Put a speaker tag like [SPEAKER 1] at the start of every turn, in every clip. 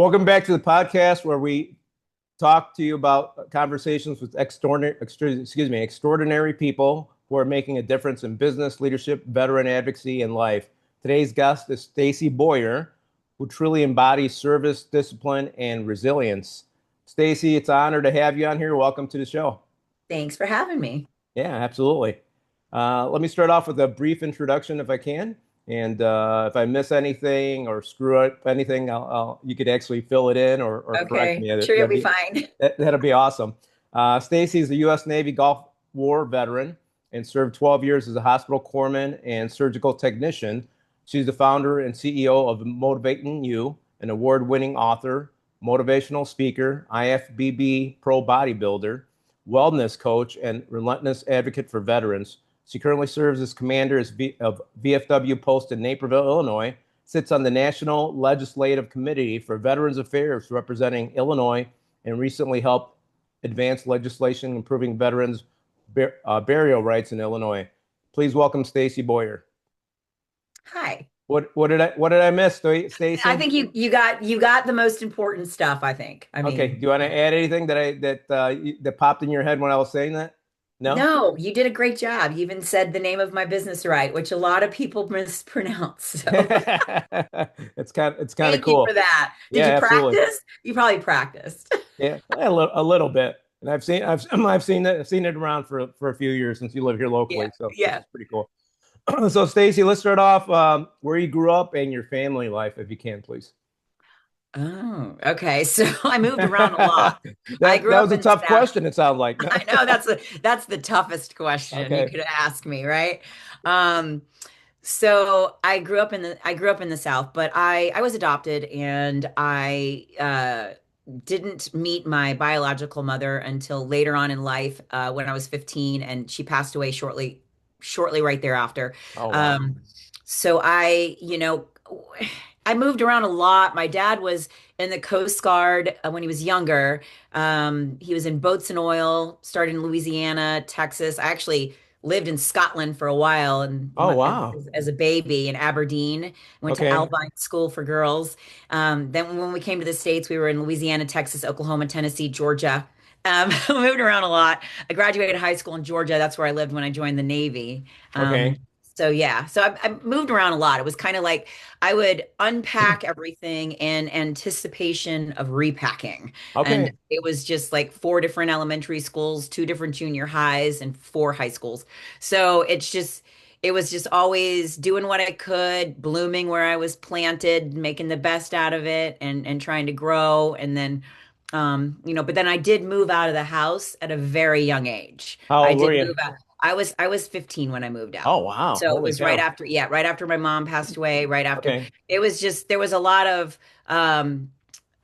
[SPEAKER 1] Welcome back to the podcast where we talk to you about conversations with extraordinary people who are making a difference in business, leadership, veteran advocacy, and life. Today's guest is Staci Boyer, who truly embodies service, discipline, and resilience. Staci, it's an honor to have you on here. Welcome to the show.
[SPEAKER 2] Thanks for having me.
[SPEAKER 1] Yeah, absolutely. Let me start off with a brief introduction if I can. And if I miss anything or screw up anything, you could actually fill it in or correct
[SPEAKER 2] Okay,
[SPEAKER 1] me.
[SPEAKER 2] sure you'll be fine.
[SPEAKER 1] That'd be awesome. Staci is a U.S. Navy Gulf War veteran and served 12 years as a hospital corpsman and surgical technician. She's the founder and CEO of Motivating You, an award-winning author, motivational speaker, IFBB Pro bodybuilder, wellness coach, and relentless advocate for veterans. She currently serves as commander of VFW post in Naperville, Illinois, sits on the National Legislative Committee for Veterans Affairs representing Illinois, and recently helped advance legislation improving veterans' burial rights in Illinois. Please welcome Staci Boyer.
[SPEAKER 2] Hi.
[SPEAKER 1] What did I miss,
[SPEAKER 2] I
[SPEAKER 1] Staci?
[SPEAKER 2] think you got the most important stuff, I think. I
[SPEAKER 1] Okay.
[SPEAKER 2] mean,
[SPEAKER 1] Do you want to add anything that popped in your head when I was saying that? No?
[SPEAKER 2] no, you did a great job. You even said the name of my business right, which a lot of people mispronounce. So
[SPEAKER 1] It's kind of
[SPEAKER 2] thank you for
[SPEAKER 1] cool.
[SPEAKER 2] that.
[SPEAKER 1] Yeah,
[SPEAKER 2] Did you
[SPEAKER 1] absolutely.
[SPEAKER 2] practice? You probably practiced.
[SPEAKER 1] Yeah, a little bit. And I've seen it around for a few years since you live here
[SPEAKER 2] Yeah,
[SPEAKER 1] locally, so which
[SPEAKER 2] yeah.
[SPEAKER 1] is pretty cool. So Staci, let's start off where you grew up and your family life, if you can, please.
[SPEAKER 2] Oh, okay. So I moved around a lot.
[SPEAKER 1] that
[SPEAKER 2] I
[SPEAKER 1] that
[SPEAKER 2] grew up
[SPEAKER 1] was a
[SPEAKER 2] in the
[SPEAKER 1] tough
[SPEAKER 2] South.
[SPEAKER 1] question, it sounds like.
[SPEAKER 2] I know that's the toughest question you
[SPEAKER 1] Okay.
[SPEAKER 2] could ask me, right? Um, So I grew up in the South, but I was adopted and I didn't meet my biological mother until later on in life when I was 15, and she passed away shortly right thereafter.
[SPEAKER 1] Oh wow.
[SPEAKER 2] Um, so I moved around a lot. My dad was in the Coast Guard when he was younger. He was in boats and oil, started in Louisiana, Texas. I actually lived in Scotland for a while and
[SPEAKER 1] Oh wow.
[SPEAKER 2] as a baby in Aberdeen. Went to
[SPEAKER 1] Okay.
[SPEAKER 2] Albine School for Girls. Then when we came to the States, we were in Louisiana, Texas, Oklahoma, Tennessee, Georgia. Moved around a lot. I graduated high school in Georgia. That's where I lived when I joined the Navy.
[SPEAKER 1] Okay.
[SPEAKER 2] So yeah, so I moved around a lot. It was kind of like I would unpack everything in anticipation of repacking. And
[SPEAKER 1] Okay.
[SPEAKER 2] it was just like four different elementary schools, two different junior highs, and four high schools. So it was just always doing what I could, blooming where I was planted, making the best out of it and trying to grow. And then, but then I did move out of the house at a very young age.
[SPEAKER 1] How
[SPEAKER 2] I
[SPEAKER 1] old were
[SPEAKER 2] did
[SPEAKER 1] you?
[SPEAKER 2] move out. I was 15 when I moved out.
[SPEAKER 1] Oh wow.
[SPEAKER 2] So it
[SPEAKER 1] Holy
[SPEAKER 2] was right
[SPEAKER 1] cow.
[SPEAKER 2] after, yeah, right after my mom passed away, right after
[SPEAKER 1] Okay.
[SPEAKER 2] it was just there was um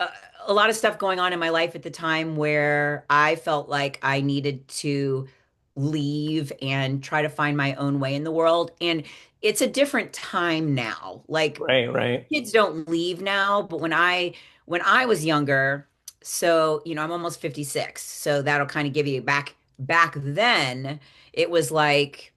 [SPEAKER 2] a, a lot of stuff going on in my life at the time where I felt like I needed to leave and try to find my own way in the world. And it's a different time now. Like
[SPEAKER 1] Right, right.
[SPEAKER 2] kids don't leave now, but when I was younger, so I'm almost 56, so that'll kind of give you back then, it was like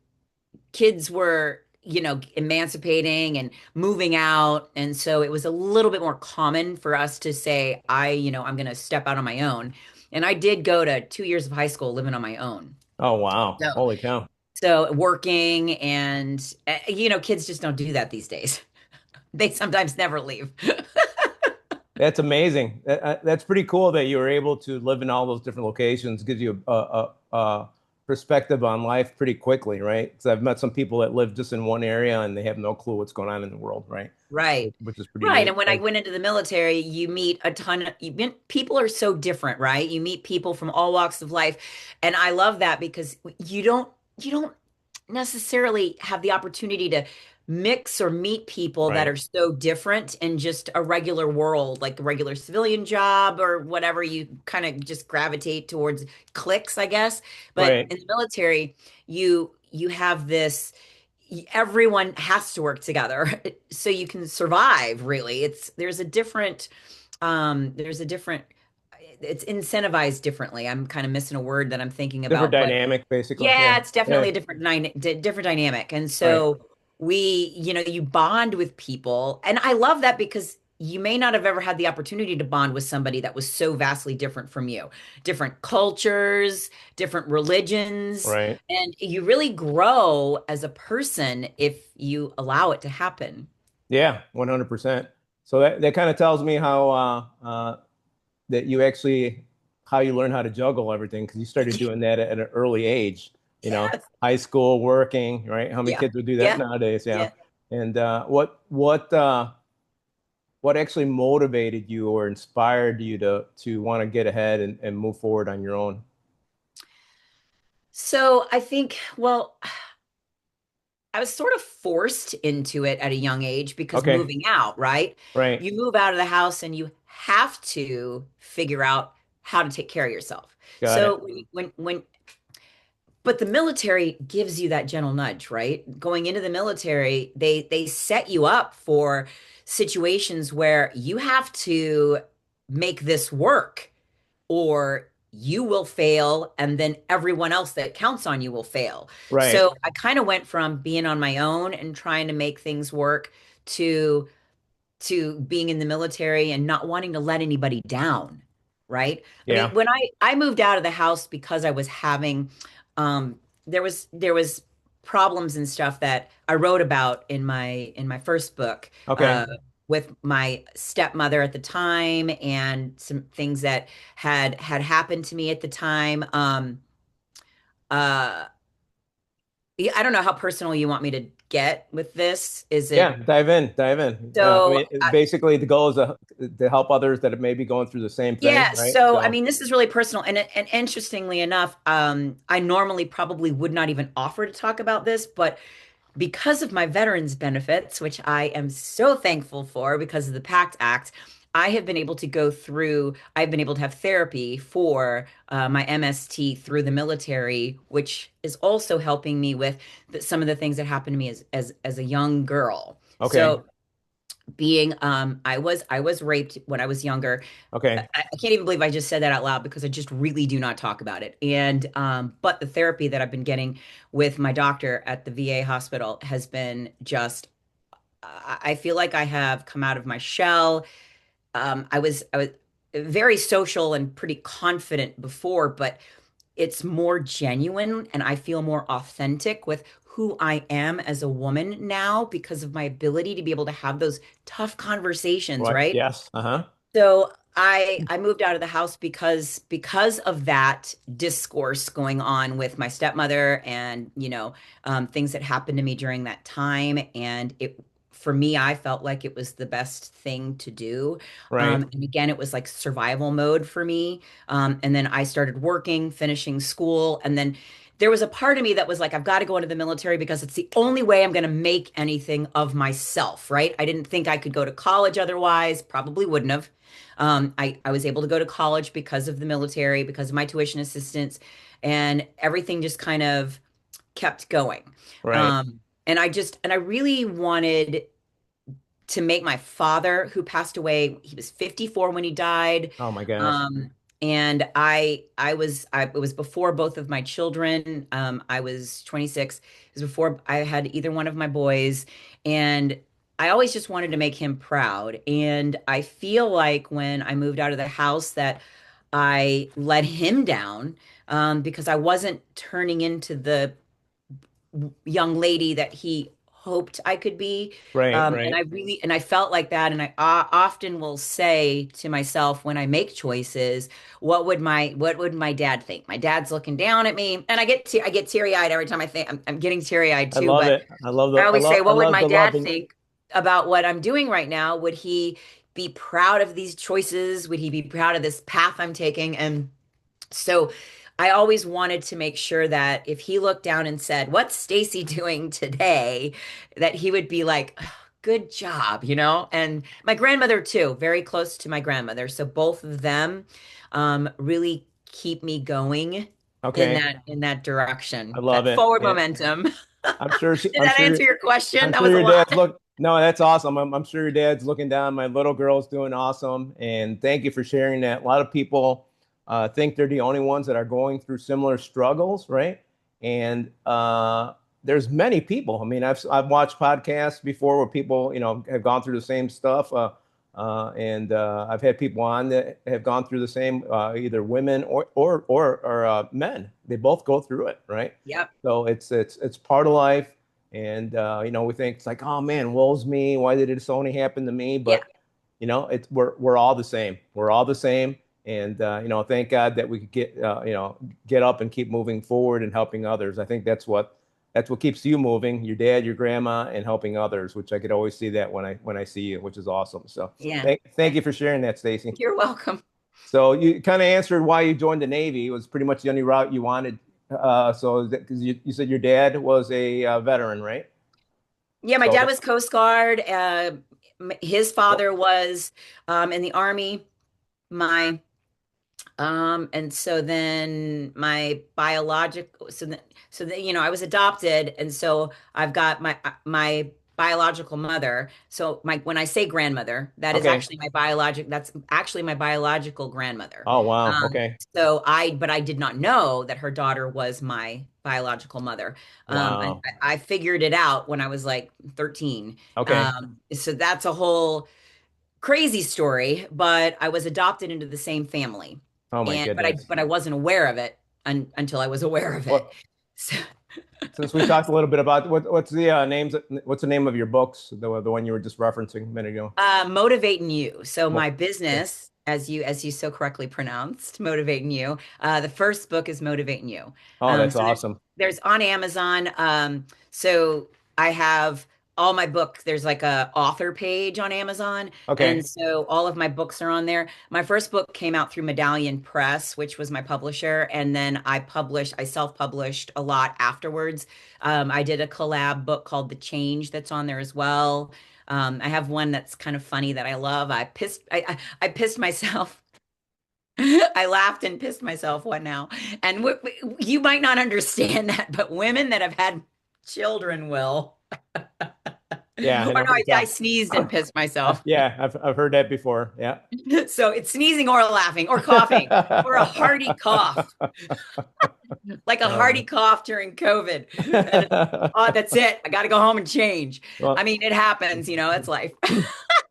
[SPEAKER 2] kids were emancipating and moving out, and so it was a little bit more common for us to say I'm going to step out on my own. And I did go to 2 years of high school living on my own.
[SPEAKER 1] Oh wow.
[SPEAKER 2] So
[SPEAKER 1] Holy cow.
[SPEAKER 2] so working and kids just don't do that these days. They sometimes never leave.
[SPEAKER 1] That's amazing. That's pretty cool that you were able to live in all those different locations. Gives you a perspective on life pretty quickly, right? Because I've met some people that live just in one area and they have no clue what's going on in the world, right?
[SPEAKER 2] Right.
[SPEAKER 1] Which is pretty
[SPEAKER 2] Right.
[SPEAKER 1] neat.
[SPEAKER 2] And when I went into the military, you meet a ton of people are so different, right? You meet people from all walks of life. And I love that because you don't necessarily have the opportunity to mix or meet people that
[SPEAKER 1] Right.
[SPEAKER 2] are so different in just a regular world, like a regular civilian job or whatever. You kind of just gravitate towards cliques, I guess. But
[SPEAKER 1] Right.
[SPEAKER 2] in the military, you have this everyone has to work together so you can survive, really. There's a different it's incentivized differently. I'm kind of missing a word that I'm thinking
[SPEAKER 1] Different
[SPEAKER 2] about, but
[SPEAKER 1] dynamic, basically.
[SPEAKER 2] yeah,
[SPEAKER 1] Yeah.
[SPEAKER 2] it's definitely
[SPEAKER 1] Yeah.
[SPEAKER 2] a different dynamic. And
[SPEAKER 1] Right.
[SPEAKER 2] so you bond with people. And I love that because you may not have ever had the opportunity to bond with somebody that was so vastly different from you, different cultures, different religions,
[SPEAKER 1] Right.
[SPEAKER 2] and you really grow as a person if you allow it to happen.
[SPEAKER 1] Yeah, 100%. So that kind of tells me how that you actually how you learn how to juggle everything because you started doing that at an early age,
[SPEAKER 2] Yes.
[SPEAKER 1] high school, working, right? How many
[SPEAKER 2] Yeah.
[SPEAKER 1] kids would do that
[SPEAKER 2] Yeah.
[SPEAKER 1] nowadays? Yeah.
[SPEAKER 2] Yeah.
[SPEAKER 1] And what actually motivated you or inspired you to want to get ahead and move forward on your own?
[SPEAKER 2] So I think, well, I was sort of forced into it at a young age because
[SPEAKER 1] Okay,
[SPEAKER 2] moving out, right?
[SPEAKER 1] right.
[SPEAKER 2] You move out of the house and you have to figure out how to take care of yourself.
[SPEAKER 1] Got
[SPEAKER 2] So
[SPEAKER 1] it.
[SPEAKER 2] but the military gives you that gentle nudge, right? Going into the military, they set you up for situations where you have to make this work or you will fail and then everyone else that counts on you will fail.
[SPEAKER 1] Right.
[SPEAKER 2] So I kind of went from being on my own and trying to make things work to being in the military and not wanting to let anybody down, right? I mean,
[SPEAKER 1] Yeah.
[SPEAKER 2] when I moved out of the house because I was having um there was problems and stuff that I wrote about in my first book
[SPEAKER 1] Okay.
[SPEAKER 2] with my stepmother at the time and some things that had happened to me at the time. Uh yeah, I don't know how personal you want me to get with this. Is
[SPEAKER 1] Yeah,
[SPEAKER 2] it
[SPEAKER 1] dive in, dive in. I
[SPEAKER 2] so
[SPEAKER 1] mean, basically, the goal is to help others that may be going through the same thing,
[SPEAKER 2] Yeah,
[SPEAKER 1] right?
[SPEAKER 2] so I
[SPEAKER 1] So,
[SPEAKER 2] mean, this is really personal, and interestingly enough, I normally probably would not even offer to talk about this, but because of my veterans benefits, which I am so thankful for because of the PACT Act, I have been able to go through. I've been able to have therapy for my MST through the military, which is also helping me with some of the things that happened to me as a young girl.
[SPEAKER 1] okay,
[SPEAKER 2] So being I was raped when I was younger.
[SPEAKER 1] okay,
[SPEAKER 2] I can't even believe I just said that out loud because I just really do not talk about it. And but the therapy that I've been getting with my doctor at the VA hospital has been just I feel like I have come out of my shell. I was very social and pretty confident before, but it's more genuine and I feel more authentic with who I am as a woman now because of my ability to be able to have those tough conversations,
[SPEAKER 1] right,
[SPEAKER 2] right?
[SPEAKER 1] yes, uh-huh,
[SPEAKER 2] So I moved out of the house because of that discourse going on with my stepmother and things that happened to me during that time, and it for me I felt like it was the best thing to do.
[SPEAKER 1] right,
[SPEAKER 2] And again, it was like survival mode for me. And then I started working, finishing school, and then there was a part of me that was like, I've got to go into the military because it's the only way I'm going to make anything of myself, right? I didn't think I could go to college otherwise, probably wouldn't have. I was able to go to college because of the military, because of my tuition assistance, and everything just kind of kept going.
[SPEAKER 1] right.
[SPEAKER 2] And I really wanted to make my father, who passed away, he was 54 when he died.
[SPEAKER 1] Oh my gosh,
[SPEAKER 2] Um, and it was before both of my children. I was 26. It was before I had either one of my boys. And I always just wanted to make him proud. And I feel like when I moved out of the house that I let him down, because I wasn't turning into the young lady that he hoped I could be.
[SPEAKER 1] right,
[SPEAKER 2] And
[SPEAKER 1] right.
[SPEAKER 2] I felt like that. And I often will say to myself when I make choices, what would my dad think? My dad's looking down at me, and I get teary eyed every time I think I'm getting teary eyed
[SPEAKER 1] I
[SPEAKER 2] too.
[SPEAKER 1] love
[SPEAKER 2] But
[SPEAKER 1] it. I love the,
[SPEAKER 2] I always say,
[SPEAKER 1] I
[SPEAKER 2] what would
[SPEAKER 1] love
[SPEAKER 2] my
[SPEAKER 1] the
[SPEAKER 2] dad
[SPEAKER 1] loving.
[SPEAKER 2] think about what I'm doing right now? Would he be proud of these choices? Would he be proud of this path I'm taking? And so I always wanted to make sure that if he looked down and said, "What's Stacy doing today?" that he would be like, "Oh, good job, you know?" And my grandmother too, very close to my grandmother. So both of them really keep me going
[SPEAKER 1] Okay,
[SPEAKER 2] in that
[SPEAKER 1] I
[SPEAKER 2] direction,
[SPEAKER 1] love
[SPEAKER 2] that
[SPEAKER 1] it.
[SPEAKER 2] forward
[SPEAKER 1] And
[SPEAKER 2] momentum.
[SPEAKER 1] I'm sure
[SPEAKER 2] Did that answer your question?
[SPEAKER 1] I'm
[SPEAKER 2] That
[SPEAKER 1] sure
[SPEAKER 2] was a
[SPEAKER 1] your
[SPEAKER 2] lot.
[SPEAKER 1] dad's look. No, that's awesome. I'm sure your dad's looking down. My little girl's doing awesome, and thank you for sharing that. A lot of people think they're the only ones that are going through similar struggles, right? And there's many people. I mean, I've watched podcasts before where people, have gone through the same stuff. And I've had people on that have gone through the same, either women or men. They both go through it, right?
[SPEAKER 2] Yep.
[SPEAKER 1] So it's part of life. And we think it's like, oh man, woe's me. Why did this only happen to me?
[SPEAKER 2] Yeah.
[SPEAKER 1] But it's we're all the same. We're all the same. And thank God that we could get up and keep moving forward and helping others. I think that's what keeps you moving, your dad, your grandma, and helping others, which I could always see that when I see you, which is awesome. So
[SPEAKER 2] Yeah.
[SPEAKER 1] thank you for sharing that, Stacy.
[SPEAKER 2] You're welcome.
[SPEAKER 1] So you kind of answered why you joined the Navy. It was pretty much the only route you wanted. So because you said your dad was a veteran, right?
[SPEAKER 2] Yeah, my
[SPEAKER 1] So
[SPEAKER 2] dad was Coast Guard. His father was in the Army. My and so then my biological, I was adopted, and so I've got my biological mother. So when I say grandmother,
[SPEAKER 1] okay.
[SPEAKER 2] that's actually my biological grandmother.
[SPEAKER 1] Oh wow.
[SPEAKER 2] Um,
[SPEAKER 1] Okay.
[SPEAKER 2] but I did not know that her daughter was my biological mother. And
[SPEAKER 1] Wow.
[SPEAKER 2] I figured it out when I was like 13.
[SPEAKER 1] Okay.
[SPEAKER 2] So that's a whole crazy story, but I was adopted into the same family.
[SPEAKER 1] Oh my
[SPEAKER 2] And
[SPEAKER 1] goodness.
[SPEAKER 2] but I wasn't aware of it until I was aware of it.
[SPEAKER 1] Well,
[SPEAKER 2] So,
[SPEAKER 1] since we talked a little bit about what's the name of your books, the one you were just referencing a minute ago?
[SPEAKER 2] motivating you. So my
[SPEAKER 1] Okay.
[SPEAKER 2] business, as you so correctly pronounced, motivating you. The first book is motivating you.
[SPEAKER 1] Oh, that's
[SPEAKER 2] So
[SPEAKER 1] awesome.
[SPEAKER 2] there's on Amazon. So I have all my books. There's like a author page on Amazon, and
[SPEAKER 1] Okay.
[SPEAKER 2] so all of my books are on there. My first book came out through Medallion Press, which was my publisher, and then I self-published a lot afterwards. I did a collab book called The Change that's on there as well. I have one that's kind of funny that I love. I pissed myself. I laughed and pissed myself one now. And you might not understand that, but women that have had children will.
[SPEAKER 1] Yeah, I
[SPEAKER 2] Or
[SPEAKER 1] know
[SPEAKER 2] no,
[SPEAKER 1] what you're
[SPEAKER 2] I
[SPEAKER 1] talking.
[SPEAKER 2] sneezed and pissed myself.
[SPEAKER 1] Yeah, I've heard that before. Yeah.
[SPEAKER 2] So it's sneezing or laughing or coughing or a hearty cough, like a hearty
[SPEAKER 1] Uh,
[SPEAKER 2] cough during COVID. And oh, that's it. I got to go home and change. I
[SPEAKER 1] well,
[SPEAKER 2] mean, it happens, that's life.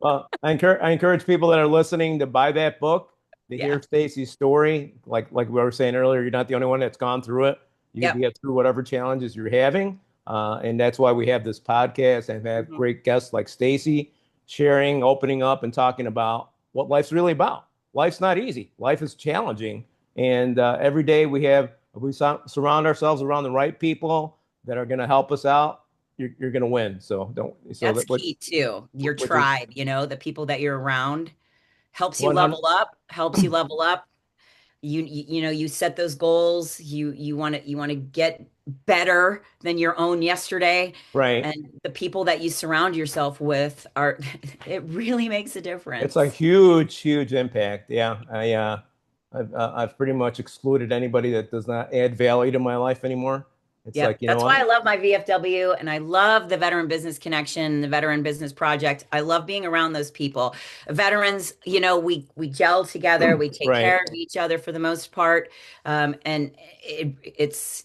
[SPEAKER 1] well, I encourage people that are listening to buy that book, to
[SPEAKER 2] Yeah.
[SPEAKER 1] hear Stacy's story. Like we were saying earlier, you're not the only one that's gone through it. You get to
[SPEAKER 2] Yep.
[SPEAKER 1] get through whatever challenges you're having, and that's why we have this podcast and have
[SPEAKER 2] Mhm.
[SPEAKER 1] great guests like Stacy sharing, opening up, and talking about what life's really about. Life's not easy. Life is challenging, and every day we surround ourselves around the right people that are going to help us out. You're going to win. So don't so
[SPEAKER 2] That's
[SPEAKER 1] that what
[SPEAKER 2] key too. Your
[SPEAKER 1] which is
[SPEAKER 2] tribe, the people that you're around helps you
[SPEAKER 1] 100.
[SPEAKER 2] level up. You set those goals. You want to get better than your own yesterday.
[SPEAKER 1] Right.
[SPEAKER 2] And the people that you surround yourself with are it really makes a
[SPEAKER 1] It's a
[SPEAKER 2] difference.
[SPEAKER 1] huge, huge impact. Yeah. I've pretty much excluded anybody that does not add value to my life anymore. It's like,
[SPEAKER 2] Yep.
[SPEAKER 1] you know
[SPEAKER 2] That's why I
[SPEAKER 1] what?
[SPEAKER 2] love my VFW and I love the Veteran Business Connection, the Veteran Business Project. I love being around those people. Veterans, we gel together, we take
[SPEAKER 1] Right.
[SPEAKER 2] care of each other for the most part. And it's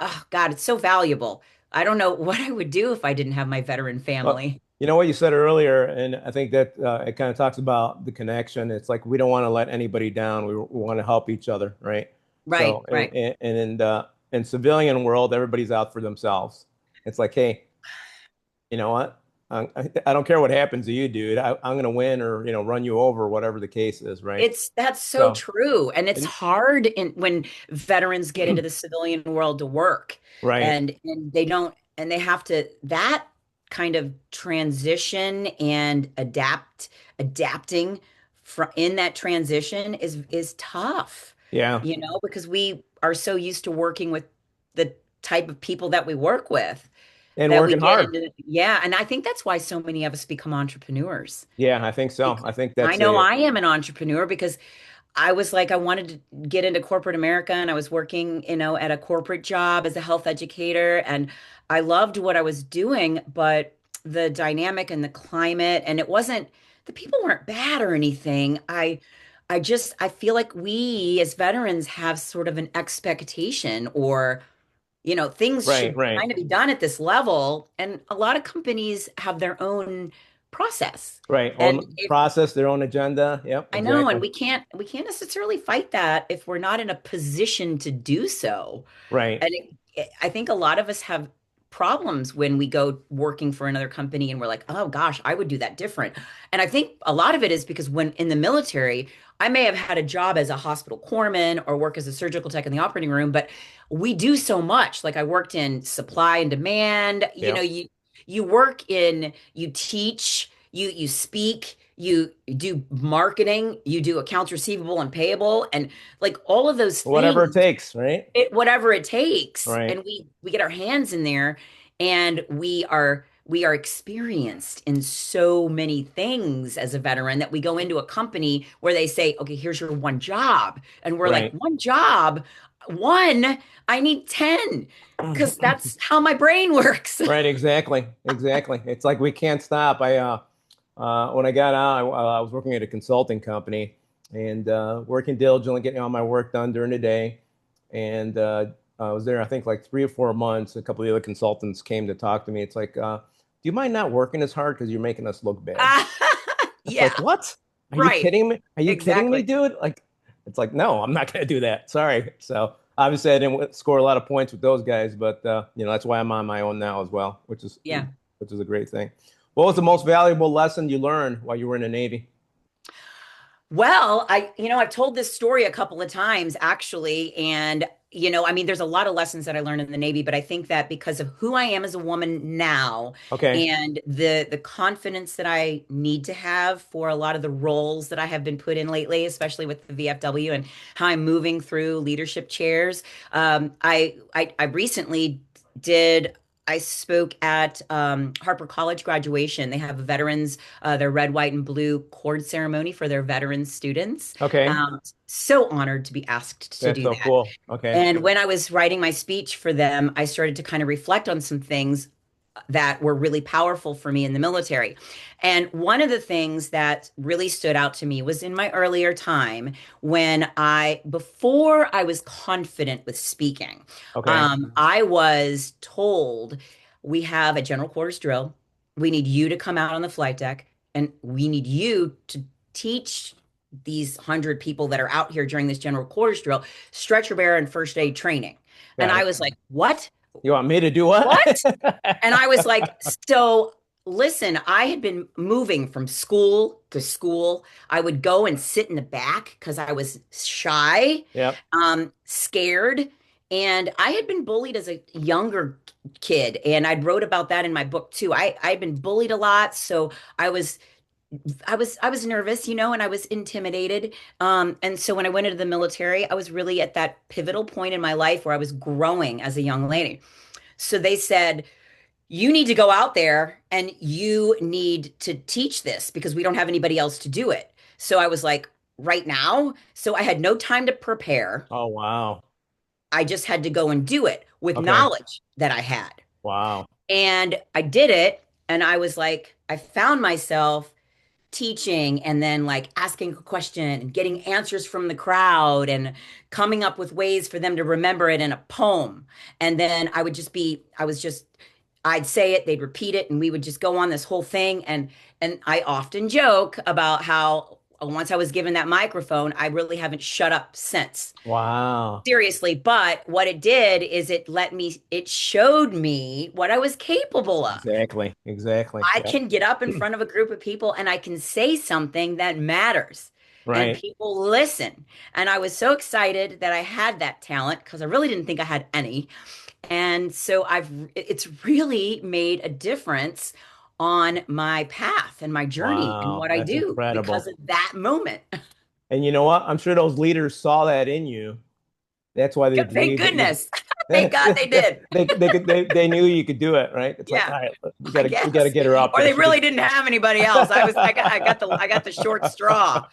[SPEAKER 2] oh God, it's so valuable. I don't know what I would do if I didn't have my veteran
[SPEAKER 1] Well,
[SPEAKER 2] family.
[SPEAKER 1] you know what you said earlier, and I think that it kind of talks about the connection. It's like we don't want to let anybody down. We want to help each other, right?
[SPEAKER 2] Right,
[SPEAKER 1] So,
[SPEAKER 2] right.
[SPEAKER 1] and in civilian world, everybody's out for themselves. It's like, hey, you know what? I don't care what happens to you, dude. I'm gonna win or run you over, whatever the case is, right?
[SPEAKER 2] That's so
[SPEAKER 1] So,
[SPEAKER 2] true. And it's
[SPEAKER 1] and,
[SPEAKER 2] hard when veterans get into the civilian world to work
[SPEAKER 1] right,
[SPEAKER 2] and they have to that kind of transition and adapting in that transition is tough,
[SPEAKER 1] yeah,
[SPEAKER 2] because we are so used to working with the type of people that we work with
[SPEAKER 1] and
[SPEAKER 2] that we
[SPEAKER 1] working
[SPEAKER 2] get
[SPEAKER 1] hard.
[SPEAKER 2] into, yeah. And I think that's why so many of us become entrepreneurs.
[SPEAKER 1] Yeah, I think so. I think
[SPEAKER 2] I
[SPEAKER 1] that's
[SPEAKER 2] know
[SPEAKER 1] a
[SPEAKER 2] I am an entrepreneur because I was like, I wanted to get into corporate America and I was working, at a corporate job as a health educator and I loved what I was doing, but the dynamic and the climate and the people weren't bad or anything. I feel like we as veterans have sort of an expectation or, things
[SPEAKER 1] right,
[SPEAKER 2] should
[SPEAKER 1] right.
[SPEAKER 2] kind of be done at this level. And a lot of companies have their own process.
[SPEAKER 1] Right.
[SPEAKER 2] And
[SPEAKER 1] Own
[SPEAKER 2] if
[SPEAKER 1] process, their own agenda. Yep,
[SPEAKER 2] I know, and
[SPEAKER 1] exactly.
[SPEAKER 2] we can't necessarily fight that if we're not in a position to do so.
[SPEAKER 1] Right.
[SPEAKER 2] And I think a lot of us have problems when we go working for another company and we're like, oh gosh, I would do that different. And I think a lot of it is because when in the military, I may have had a job as a hospital corpsman or work as a surgical tech in the operating room, but we do so much. Like I worked in supply and demand.
[SPEAKER 1] Yeah.
[SPEAKER 2] You work in, you teach, you speak, you do marketing, you do accounts receivable and payable, and like all of those
[SPEAKER 1] Whatever it
[SPEAKER 2] things,
[SPEAKER 1] takes, right?
[SPEAKER 2] whatever it takes,
[SPEAKER 1] Right.
[SPEAKER 2] and we get our hands in there, and we are experienced in so many things as a veteran that we go into a company where they say, okay, here's your one job, and we're like,
[SPEAKER 1] Right.
[SPEAKER 2] one job, one, I need 10, because that's how my brain works.
[SPEAKER 1] Right, exactly. Exactly. It's like we can't stop. When I got out, I was working at a consulting company and working diligently, getting all my work done during the day. And I was there, I think, like 3 or 4 months. A couple of the other consultants came to talk to me. It's like, do you mind not working as hard because you're making us look bad? It's
[SPEAKER 2] Yeah,
[SPEAKER 1] like, what? Are you
[SPEAKER 2] right,
[SPEAKER 1] kidding me? Are you kidding me,
[SPEAKER 2] exactly.
[SPEAKER 1] dude? Like, it's like, no, I'm not going to do that. Sorry. So obviously, I didn't score a lot of points with those guys, but that's why I'm on my own now as well,
[SPEAKER 2] Yeah.
[SPEAKER 1] which is a great thing. What was the most valuable lesson you learned while you were in the Navy?
[SPEAKER 2] Well, I've told this story a couple of times actually. And, I mean, there's a lot of lessons that I learned in the Navy, but I think that because of who I am as a woman now
[SPEAKER 1] Okay.
[SPEAKER 2] and the confidence that I need to have for a lot of the roles that I have been put in lately, especially with the VFW and how I'm moving through leadership chairs. I recently did I spoke at Harper College graduation. They have a veterans, their red, white, and blue cord ceremony for their veteran students.
[SPEAKER 1] Okay.
[SPEAKER 2] So honored to be asked to
[SPEAKER 1] That's
[SPEAKER 2] do
[SPEAKER 1] so
[SPEAKER 2] that.
[SPEAKER 1] cool. Okay.
[SPEAKER 2] And when I was writing my speech for them, I started to kind of reflect on some things that were really powerful for me in the military. And one of the things that really stood out to me was in my earlier time before I was confident with speaking,
[SPEAKER 1] Okay.
[SPEAKER 2] I was told, we have a general quarters drill. We need you to come out on the flight deck, and we need you to teach these 100 people that are out here during this general quarters drill stretcher bear and first aid training. And
[SPEAKER 1] Got
[SPEAKER 2] I
[SPEAKER 1] it.
[SPEAKER 2] was like, what?
[SPEAKER 1] You want me to do what?
[SPEAKER 2] What? And I was like, so listen, I had been moving from school to school. I would go and sit in the back because I was shy,
[SPEAKER 1] Yep.
[SPEAKER 2] scared. And I had been bullied as a younger kid. And I wrote about that in my book too. I'd been bullied a lot. So I was nervous, and I was intimidated. And so when I went into the military, I was really at that pivotal point in my life where I was growing as a young lady. So they said, you need to go out there and you need to teach this because we don't have anybody else to do it. So I was like, right now. So I had no time to prepare.
[SPEAKER 1] Oh, wow.
[SPEAKER 2] I just had to go and do it with
[SPEAKER 1] Okay.
[SPEAKER 2] knowledge that I had.
[SPEAKER 1] Wow.
[SPEAKER 2] And I did it. And I was like, I found myself teaching and then like asking a question and getting answers from the crowd and coming up with ways for them to remember it in a poem. And then I'd say it, they'd repeat it, and we would just go on this whole thing. And I often joke about how once I was given that microphone, I really haven't shut up since.
[SPEAKER 1] Wow.
[SPEAKER 2] Seriously, but what it did is it showed me what I was capable of.
[SPEAKER 1] Exactly. Exactly.
[SPEAKER 2] I
[SPEAKER 1] Yep.
[SPEAKER 2] can get up in front of a group of people and I can say something that matters and
[SPEAKER 1] Right.
[SPEAKER 2] people listen. And I was so excited that I had that talent because I really didn't think I had any. And so it's really made a difference on my path and my journey and
[SPEAKER 1] Wow.
[SPEAKER 2] what I
[SPEAKER 1] That's
[SPEAKER 2] do because
[SPEAKER 1] incredible.
[SPEAKER 2] of that moment.
[SPEAKER 1] And you know what? I'm sure those leaders saw that in you. That's why they
[SPEAKER 2] Thank
[SPEAKER 1] believe that you
[SPEAKER 2] goodness. Thank God they did.
[SPEAKER 1] they knew you could do it, right? It's like,
[SPEAKER 2] Yeah.
[SPEAKER 1] all right,
[SPEAKER 2] I
[SPEAKER 1] we gotta
[SPEAKER 2] guess.
[SPEAKER 1] get her up
[SPEAKER 2] Or
[SPEAKER 1] there.
[SPEAKER 2] they
[SPEAKER 1] She could.
[SPEAKER 2] really didn't have anybody else. I got the short straw.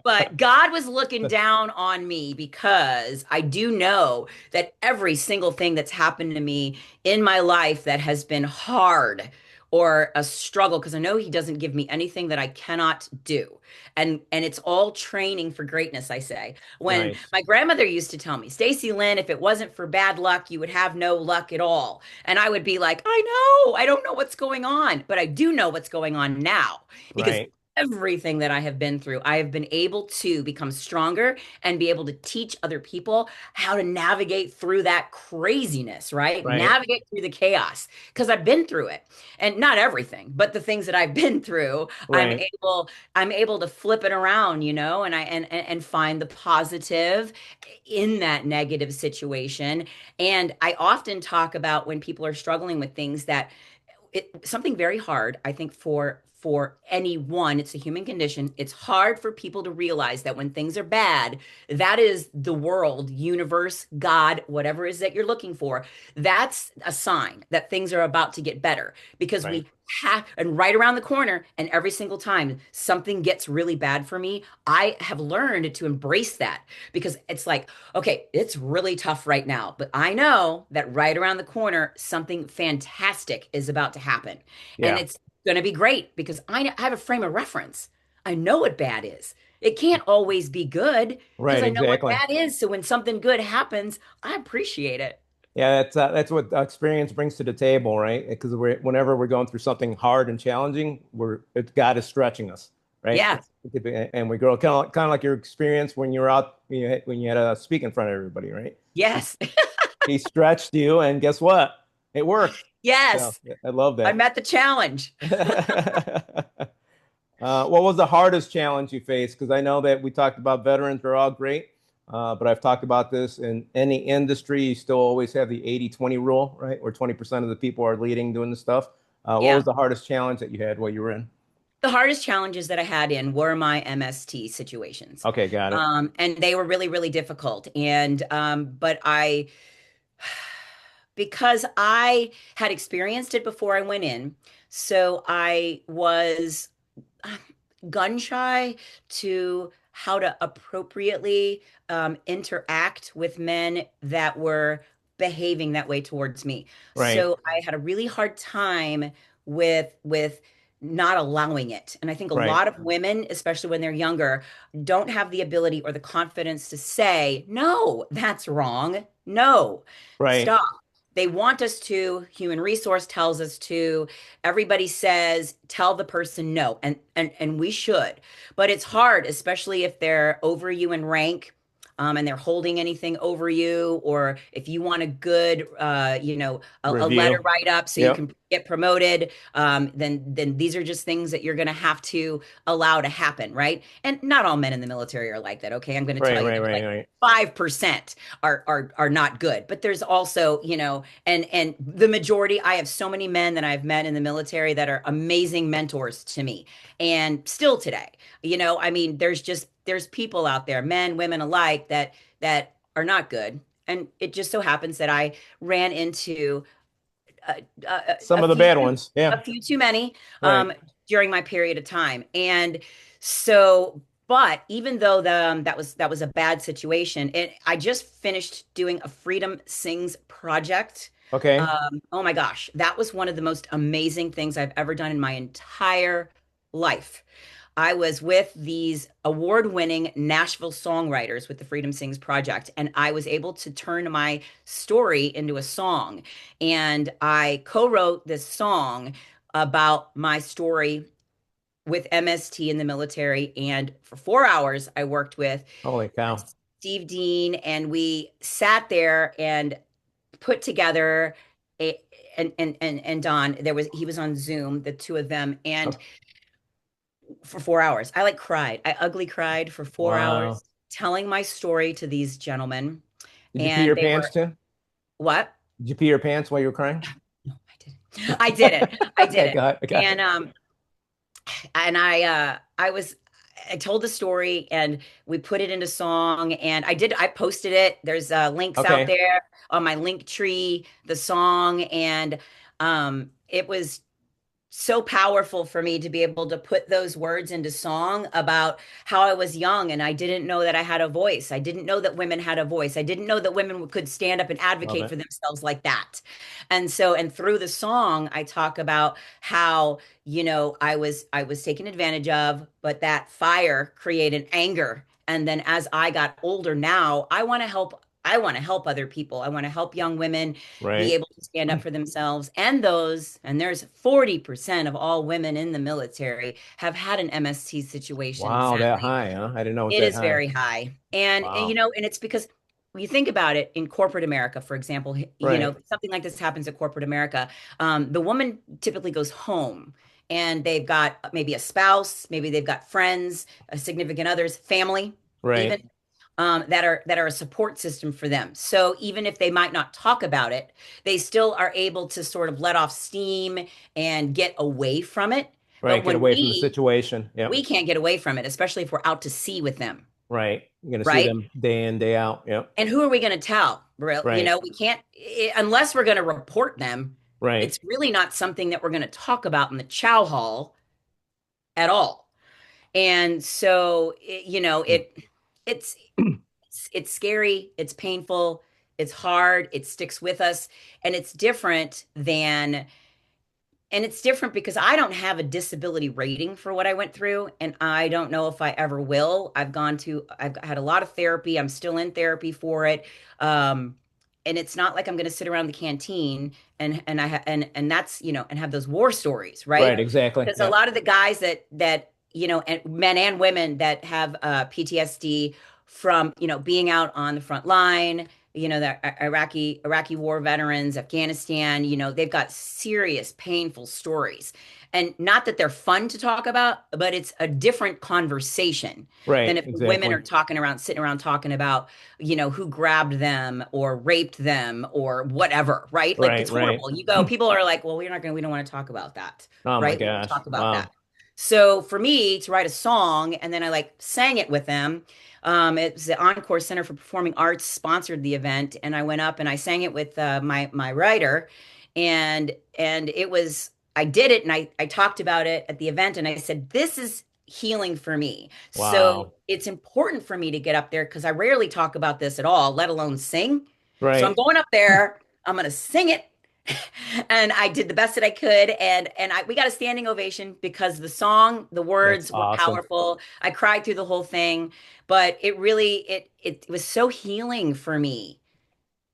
[SPEAKER 2] But God was looking down on me because I do know that every single thing that's happened to me in my life that has been hard or a struggle because I know he doesn't give me anything that I cannot do. And it's all training for greatness, I say. When
[SPEAKER 1] Nice.
[SPEAKER 2] my grandmother used to tell me, Stacy Lynn, if it wasn't for bad luck, you would have no luck at all. And I would be like, I know, I don't know what's going on, but I do know what's going on now because
[SPEAKER 1] Right.
[SPEAKER 2] everything that I have been through, I have been able to become stronger and be able to teach other people how to navigate through that craziness, right?
[SPEAKER 1] Right.
[SPEAKER 2] Navigate through the chaos because I've been through it. And not everything, but the things that I've been through,
[SPEAKER 1] Right.
[SPEAKER 2] I'm able to flip it around, and find the positive in that negative situation. And I often talk about when people are struggling with things that something very hard, I think, for anyone. It's a human condition. It's hard for people to realize that when things are bad, that is the world, universe, God, whatever it is that you're looking for. That's a sign that things are about to get better because
[SPEAKER 1] Right.
[SPEAKER 2] we have, and right around the corner, and every single time something gets really bad for me, I have learned to embrace that because it's like, okay, it's really tough right now, but I know that right around the corner, something fantastic is about to happen. And
[SPEAKER 1] Yeah.
[SPEAKER 2] it's going to be great because I have a frame of reference. I know what bad is. It can't always be good because
[SPEAKER 1] Right.
[SPEAKER 2] I know what
[SPEAKER 1] Exactly.
[SPEAKER 2] bad is. So when something good happens, I appreciate it.
[SPEAKER 1] Yeah, that's what experience brings to the table, right? Because whenever we're going through something hard and challenging, God is stretching us, right?
[SPEAKER 2] Yeah.
[SPEAKER 1] And we grow kind of like your experience when you were out when you had to speak in front of everybody, right? He,
[SPEAKER 2] Yes.
[SPEAKER 1] he stretched you, and guess what? It worked. So
[SPEAKER 2] Yes.
[SPEAKER 1] yeah, I love
[SPEAKER 2] I
[SPEAKER 1] that.
[SPEAKER 2] met the challenge.
[SPEAKER 1] What was the hardest challenge you faced? Because I know that we talked about veterans, they're all great. But I've talked about this in any industry, you still always have the 80-20 rule, right? Where 20% of the people are leading doing the stuff. What was
[SPEAKER 2] Yeah.
[SPEAKER 1] the hardest challenge that you had while you were in?
[SPEAKER 2] The hardest challenges that I had in were my MST situations.
[SPEAKER 1] Okay, got it.
[SPEAKER 2] And they were really, really difficult. But because I had experienced it before I went in, so I was um, gun shy to how to appropriately interact with men that were behaving that way towards me.
[SPEAKER 1] Right,
[SPEAKER 2] So I had a really hard time with not allowing it. And I think a
[SPEAKER 1] right,
[SPEAKER 2] lot of women, especially when they're younger, don't have the ability or the confidence to say, no, that's wrong. No,
[SPEAKER 1] right,
[SPEAKER 2] stop. They want us to, human resource tells us to, everybody says tell the person no, and we should, but it's hard, especially if they're over you in rank, and they're holding anything over you, or if you want a good a letter
[SPEAKER 1] review.
[SPEAKER 2] write up so you
[SPEAKER 1] Yep,
[SPEAKER 2] can get promoted, then these are just things that you're going to have to allow to happen, right? And not all men in the military are like that. Okay, I'm going to
[SPEAKER 1] right,
[SPEAKER 2] tell you
[SPEAKER 1] right,
[SPEAKER 2] there's
[SPEAKER 1] right,
[SPEAKER 2] like
[SPEAKER 1] right,
[SPEAKER 2] 5% are not good, but there's also, and the majority. I have so many men that I've met in the military that are amazing mentors to me, and still today, I mean, there's people out there, men, women alike, that are not good, and it just so happens that I ran into a,
[SPEAKER 1] Some
[SPEAKER 2] a
[SPEAKER 1] of the
[SPEAKER 2] few
[SPEAKER 1] bad ones.
[SPEAKER 2] a
[SPEAKER 1] Yeah,
[SPEAKER 2] few too many
[SPEAKER 1] right.
[SPEAKER 2] during my period of time, and so. But even though that was a bad situation, I just finished doing a Freedom Sings project.
[SPEAKER 1] Okay.
[SPEAKER 2] Oh my gosh, that was one of the most amazing things I've ever done in my entire life. I was with these award-winning Nashville songwriters with the Freedom Sings Project, and I was able to turn my story into a song. And I co-wrote this song about my story with MST in the military. And for 4 hours, I worked with
[SPEAKER 1] Holy cow.
[SPEAKER 2] Steve Dean, and we sat there and put together a, and Don, he was on Zoom, the two of them, and
[SPEAKER 1] Oh,
[SPEAKER 2] for 4 hours. I like cried. I ugly cried for four
[SPEAKER 1] wow.
[SPEAKER 2] hours telling my story to these gentlemen.
[SPEAKER 1] Did you pee
[SPEAKER 2] And
[SPEAKER 1] your
[SPEAKER 2] they
[SPEAKER 1] pants
[SPEAKER 2] were,
[SPEAKER 1] too?
[SPEAKER 2] what?
[SPEAKER 1] Did you pee your pants while you were crying?
[SPEAKER 2] No, I didn't. I didn't. I
[SPEAKER 1] Okay,
[SPEAKER 2] didn't.
[SPEAKER 1] got it, got
[SPEAKER 2] And
[SPEAKER 1] it.
[SPEAKER 2] I told the story and we put it into song, and I posted it. There's links out
[SPEAKER 1] Okay.
[SPEAKER 2] there on my link tree, the song, and it was so powerful for me to be able to put those words into song about how I was young and I didn't know that I had a voice. I didn't know that women had a voice. I didn't know that women could stand up and
[SPEAKER 1] Love
[SPEAKER 2] advocate
[SPEAKER 1] it.
[SPEAKER 2] for themselves like that. And so, and through the song, I talk about how, I was taken advantage of, but that fire created anger. And then as I got older now, I want to help other people. I want to help young women be
[SPEAKER 1] Right.
[SPEAKER 2] able to stand up for themselves, and there's 40% of all women in the military have had an MST situation,
[SPEAKER 1] Wow, that
[SPEAKER 2] sadly.
[SPEAKER 1] high, huh? I didn't know it was
[SPEAKER 2] It
[SPEAKER 1] that
[SPEAKER 2] is
[SPEAKER 1] high.
[SPEAKER 2] very high. And
[SPEAKER 1] Wow.
[SPEAKER 2] and it's because when you think about it, in corporate America, for example,
[SPEAKER 1] Right.
[SPEAKER 2] something like this happens at corporate America. The woman typically goes home and they've got maybe a spouse, maybe they've got friends, significant others, family, even,
[SPEAKER 1] Right.
[SPEAKER 2] that are a support system for them. So even if they might not talk about it, they still are able to sort of let off steam and get away from it.
[SPEAKER 1] Right.
[SPEAKER 2] But
[SPEAKER 1] Get
[SPEAKER 2] when
[SPEAKER 1] away from the
[SPEAKER 2] we
[SPEAKER 1] situation.
[SPEAKER 2] we
[SPEAKER 1] Yep.
[SPEAKER 2] can't get away from it, especially if we're out to sea with them,
[SPEAKER 1] Right. You're gonna see
[SPEAKER 2] right?
[SPEAKER 1] them day in, day out. Yep.
[SPEAKER 2] And who are we going to tell?
[SPEAKER 1] Right.
[SPEAKER 2] We can't, unless we're going to report them.
[SPEAKER 1] Right.
[SPEAKER 2] It's really not something that we're going to talk about in the chow hall at all. And so, it's it's scary, it's painful, it's hard, it sticks with us, and it's different because I don't have a disability rating for what I went through, and I don't know if I ever will. I've had a lot of therapy. I'm still in therapy for it. Um, and it's not like I'm going to sit around the canteen and that's, and have those war stories,
[SPEAKER 1] Right.
[SPEAKER 2] right?
[SPEAKER 1] Exactly.
[SPEAKER 2] Because a
[SPEAKER 1] Yep.
[SPEAKER 2] lot of the guys that, and men and women that have PTSD from, being out on the front line, the Iraqi war veterans, Afghanistan, they've got serious, painful stories. And not that they're fun to talk about, but it's a different conversation than
[SPEAKER 1] Right.
[SPEAKER 2] if the women
[SPEAKER 1] Exactly.
[SPEAKER 2] are sitting around talking about, who grabbed them or raped them or whatever, right? Like
[SPEAKER 1] Right.
[SPEAKER 2] it's
[SPEAKER 1] Right.
[SPEAKER 2] horrible. People are like, well, we don't want to talk about that,
[SPEAKER 1] Oh my
[SPEAKER 2] right? We don't
[SPEAKER 1] gosh.
[SPEAKER 2] talk about that.
[SPEAKER 1] Wow.
[SPEAKER 2] So for me to write a song and then I like sang it with them, it was the Encore Center for Performing Arts sponsored the event, and I went up and I sang it with my writer, and it was I did it and I talked about it at the event, and I said this is healing for me. So
[SPEAKER 1] Wow.
[SPEAKER 2] it's important for me to get up there because I rarely talk about this at all, let alone sing. So I'm
[SPEAKER 1] Right.
[SPEAKER 2] going up there. I'm going to sing it. And I did the best that I could, and we got a standing ovation because the song, the
[SPEAKER 1] That's
[SPEAKER 2] words were
[SPEAKER 1] awesome.
[SPEAKER 2] powerful. I cried through the whole thing, but it really it was so healing for me.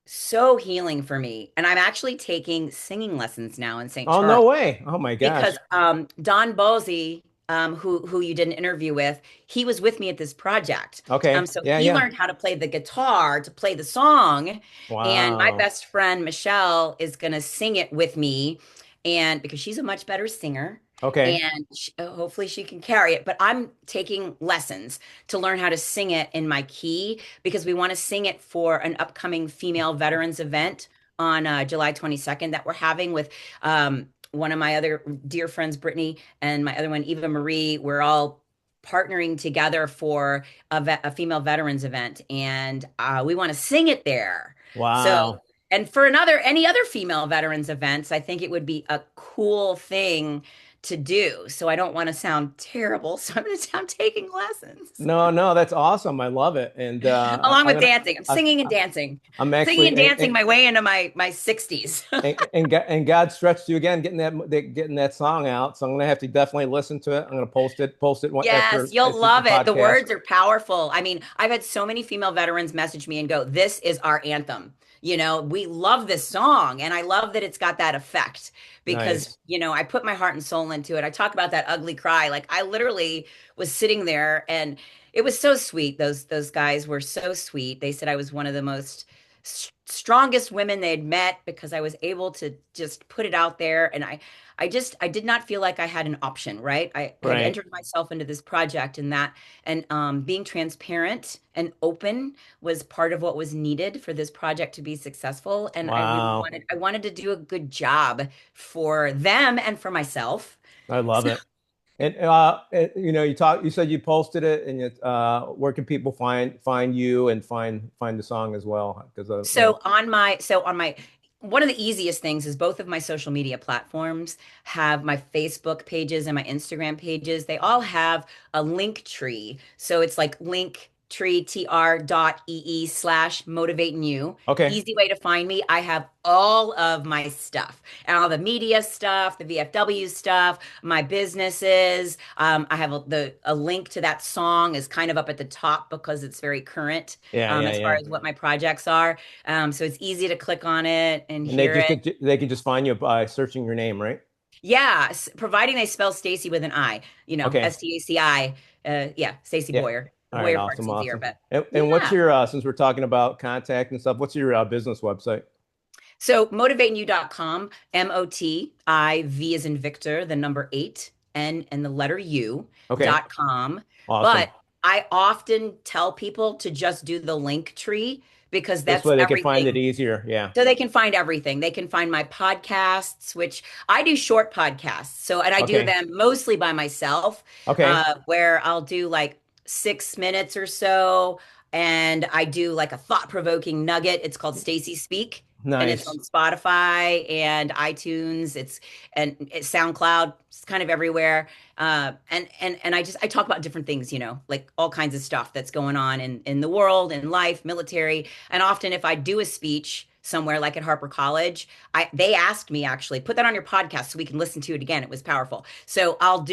[SPEAKER 2] So healing for me. And I'm actually taking singing lessons now in St.
[SPEAKER 1] Oh, no
[SPEAKER 2] Charles
[SPEAKER 1] way. Oh my gosh.
[SPEAKER 2] because Don Bosey, who you did an interview with, he was with me at this project.
[SPEAKER 1] Okay.
[SPEAKER 2] So
[SPEAKER 1] Yeah.
[SPEAKER 2] he
[SPEAKER 1] Yeah.
[SPEAKER 2] learned how to play the guitar to play the song, and my
[SPEAKER 1] Wow.
[SPEAKER 2] best friend Michelle is going to sing it with me, and because she's a much better singer.
[SPEAKER 1] Okay.
[SPEAKER 2] And hopefully she can carry it. But I'm taking lessons to learn how to sing it in my key because we want to sing it for an upcoming female veterans event on July 22nd that we're having with one of my other dear friends, Brittany, and my other one, Eva Marie. We're all partnering together for a female veterans event, and we want to sing it there. So,
[SPEAKER 1] Wow.
[SPEAKER 2] and for any other female veterans events, I think it would be a cool thing to do. So I don't want to sound terrible. So I'm taking lessons
[SPEAKER 1] No, no, that's awesome. I love it. And
[SPEAKER 2] along
[SPEAKER 1] I'm
[SPEAKER 2] with
[SPEAKER 1] gonna
[SPEAKER 2] dancing. I'm
[SPEAKER 1] I,
[SPEAKER 2] singing and dancing,
[SPEAKER 1] I'm
[SPEAKER 2] singing
[SPEAKER 1] actually
[SPEAKER 2] and dancing my way into my 60s.
[SPEAKER 1] and God stretched you again getting that song out. So I'm gonna have to definitely listen to it. I'm gonna post it
[SPEAKER 2] Yes,
[SPEAKER 1] after
[SPEAKER 2] you'll
[SPEAKER 1] the
[SPEAKER 2] love it. The
[SPEAKER 1] podcast.
[SPEAKER 2] words are powerful. I mean, I've had so many female veterans message me and go, "This is our anthem." We love this song, and I love that it's got that effect because,
[SPEAKER 1] Nice.
[SPEAKER 2] I put my heart and soul into it. I talk about that ugly cry. Like I literally was sitting there and it was so sweet. Those guys were so sweet. They said I was one of the most strongest women they'd met because I was able to just put it out there, and I did not feel like I had an option, right? I had
[SPEAKER 1] Right.
[SPEAKER 2] entered myself into this project, and being transparent and open was part of what was needed for this project to be successful. And
[SPEAKER 1] Wow.
[SPEAKER 2] I wanted to do a good job for them and for myself.
[SPEAKER 1] I love
[SPEAKER 2] So,
[SPEAKER 1] it. And you said you posted it, and where can people find you and find the song as well? Because
[SPEAKER 2] so on my one of the easiest things is both of my social media platforms have my Facebook pages and my Instagram pages. They all have a link tree. So it's like linktr.ee/motivating you.
[SPEAKER 1] Okay.
[SPEAKER 2] Easy way to find me. I have all of my stuff and all the media stuff, the VFW stuff, my businesses. I have a link to that song is kind of up at the top because it's very current
[SPEAKER 1] Yeah, yeah,
[SPEAKER 2] as far
[SPEAKER 1] yeah.
[SPEAKER 2] as what my projects are. So it's easy to click on it and
[SPEAKER 1] And they
[SPEAKER 2] hear
[SPEAKER 1] just
[SPEAKER 2] it.
[SPEAKER 1] they can just find you by searching your name, right?
[SPEAKER 2] Yeah, providing they spell Stacy with an I,
[SPEAKER 1] Okay.
[SPEAKER 2] Staci. Yeah, Staci
[SPEAKER 1] Yeah.
[SPEAKER 2] Boyer. The
[SPEAKER 1] All right.
[SPEAKER 2] Boyer part's
[SPEAKER 1] Awesome.
[SPEAKER 2] easier,
[SPEAKER 1] Awesome.
[SPEAKER 2] but
[SPEAKER 1] And what's
[SPEAKER 2] yeah.
[SPEAKER 1] your since we're talking about contact and stuff, what's your business website?
[SPEAKER 2] So motivatingyou.com, MOTIV is in Victor, the number eight, N and the letter U
[SPEAKER 1] Okay.
[SPEAKER 2] dot com.
[SPEAKER 1] Awesome.
[SPEAKER 2] But I often tell people to just do the link tree because
[SPEAKER 1] This
[SPEAKER 2] that's
[SPEAKER 1] way they can find it
[SPEAKER 2] everything.
[SPEAKER 1] easier. Yeah.
[SPEAKER 2] So they can find everything. They can find my podcasts, which I do short podcasts. So, and I do
[SPEAKER 1] Okay.
[SPEAKER 2] them mostly by myself,
[SPEAKER 1] Okay.
[SPEAKER 2] where I'll do like 6 minutes or so. And I do like a thought-provoking nugget. It's called Stacy Speak, and it's on
[SPEAKER 1] Nice.
[SPEAKER 2] Spotify and iTunes. It's SoundCloud. It's kind of everywhere. And I talk about different things, like all kinds of stuff that's going on in the world, in life, military. And often if I do a speech somewhere like at Harper College, they asked me actually, put that on your podcast so we can listen to it again. It was powerful. So I'll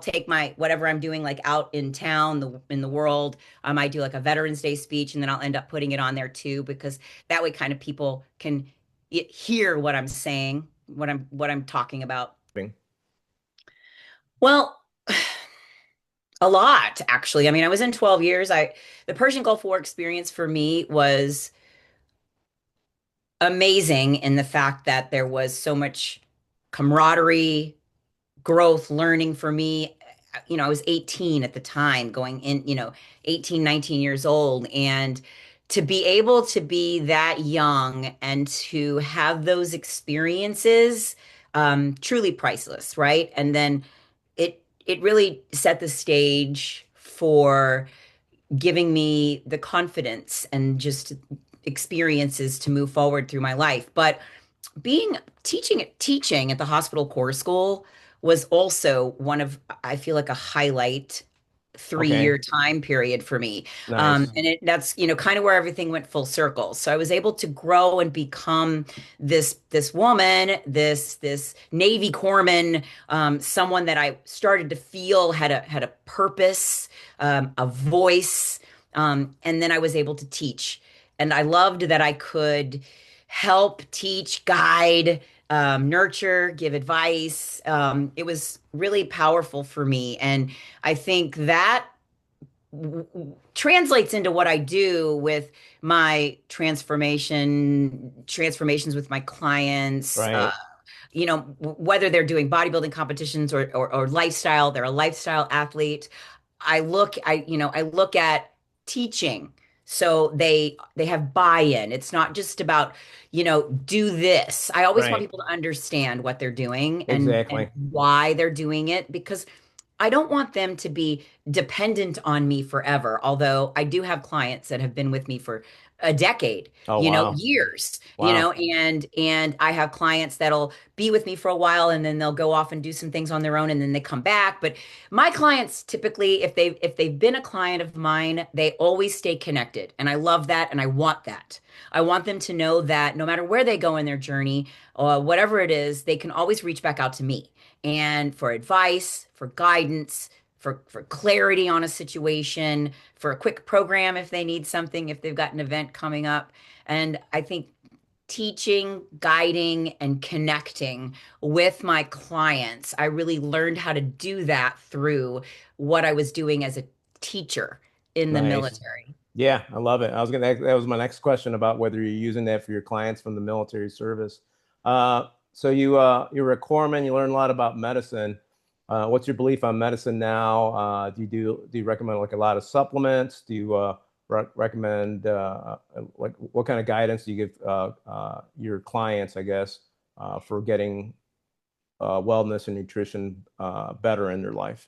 [SPEAKER 2] take my whatever I'm doing like out in town, in the world. I do like a Veterans Day speech and then I'll end up putting it on there too, because that way kind of people can hear what I'm saying, what I'm talking about. Well, a lot, actually. I mean, I was in 12 years. The Persian Gulf War experience for me was amazing in the fact that there was so much camaraderie, growth, learning for me. I was 18 at the time, going in, 18, 19 years old. And to be able to be that young and to have those experiences, truly priceless, right? And then it really set the stage for giving me the confidence and just experiences to move forward through my life. But being teaching at the hospital corps school was also one of, I feel like, a highlight 3 year
[SPEAKER 1] Okay.
[SPEAKER 2] time period for me.
[SPEAKER 1] Nice.
[SPEAKER 2] And that's, kind of where everything went full circle. So I was able to grow and become this woman, this Navy corpsman, someone that I started to feel had a purpose, a voice, and then I was able to teach. And I loved that I could help, teach, guide, nurture, give advice. It was really powerful for me. And I think that translates into what I do with my transformations with my clients.
[SPEAKER 1] Right.
[SPEAKER 2] Whether they're doing bodybuilding competitions or lifestyle, they're a lifestyle athlete. I look at teaching. So they have buy-in. It's not just about, do this. I always want
[SPEAKER 1] Right.
[SPEAKER 2] people to understand what they're doing and
[SPEAKER 1] Exactly.
[SPEAKER 2] why they're doing it, because I don't want them to be dependent on me forever. Although I do have clients that have been with me for a decade,
[SPEAKER 1] Oh, wow.
[SPEAKER 2] years,
[SPEAKER 1] Wow.
[SPEAKER 2] and I have clients that'll be with me for a while and then they'll go off and do some things on their own and then they come back. But my clients typically, if they've been a client of mine, they always stay connected. And I love that and I want that. I want them to know that no matter where they go in their journey or whatever it is, they can always reach back out to me and for advice, for guidance, for clarity on a situation, for a quick program if they need something, if they've got an event coming up. And I think teaching, guiding, and connecting with my clients, I really learned how to do that through what I was doing as a teacher in the
[SPEAKER 1] Nice.
[SPEAKER 2] military.
[SPEAKER 1] Yeah, I love it. That was my next question about whether you're using that for your clients from the military service. So you're a corpsman, you learn a lot about medicine. What's your belief on medicine now? Do you recommend like a lot of supplements? Do you recommend like what kind of guidance do you give your clients, I guess, for getting wellness and nutrition better in their life?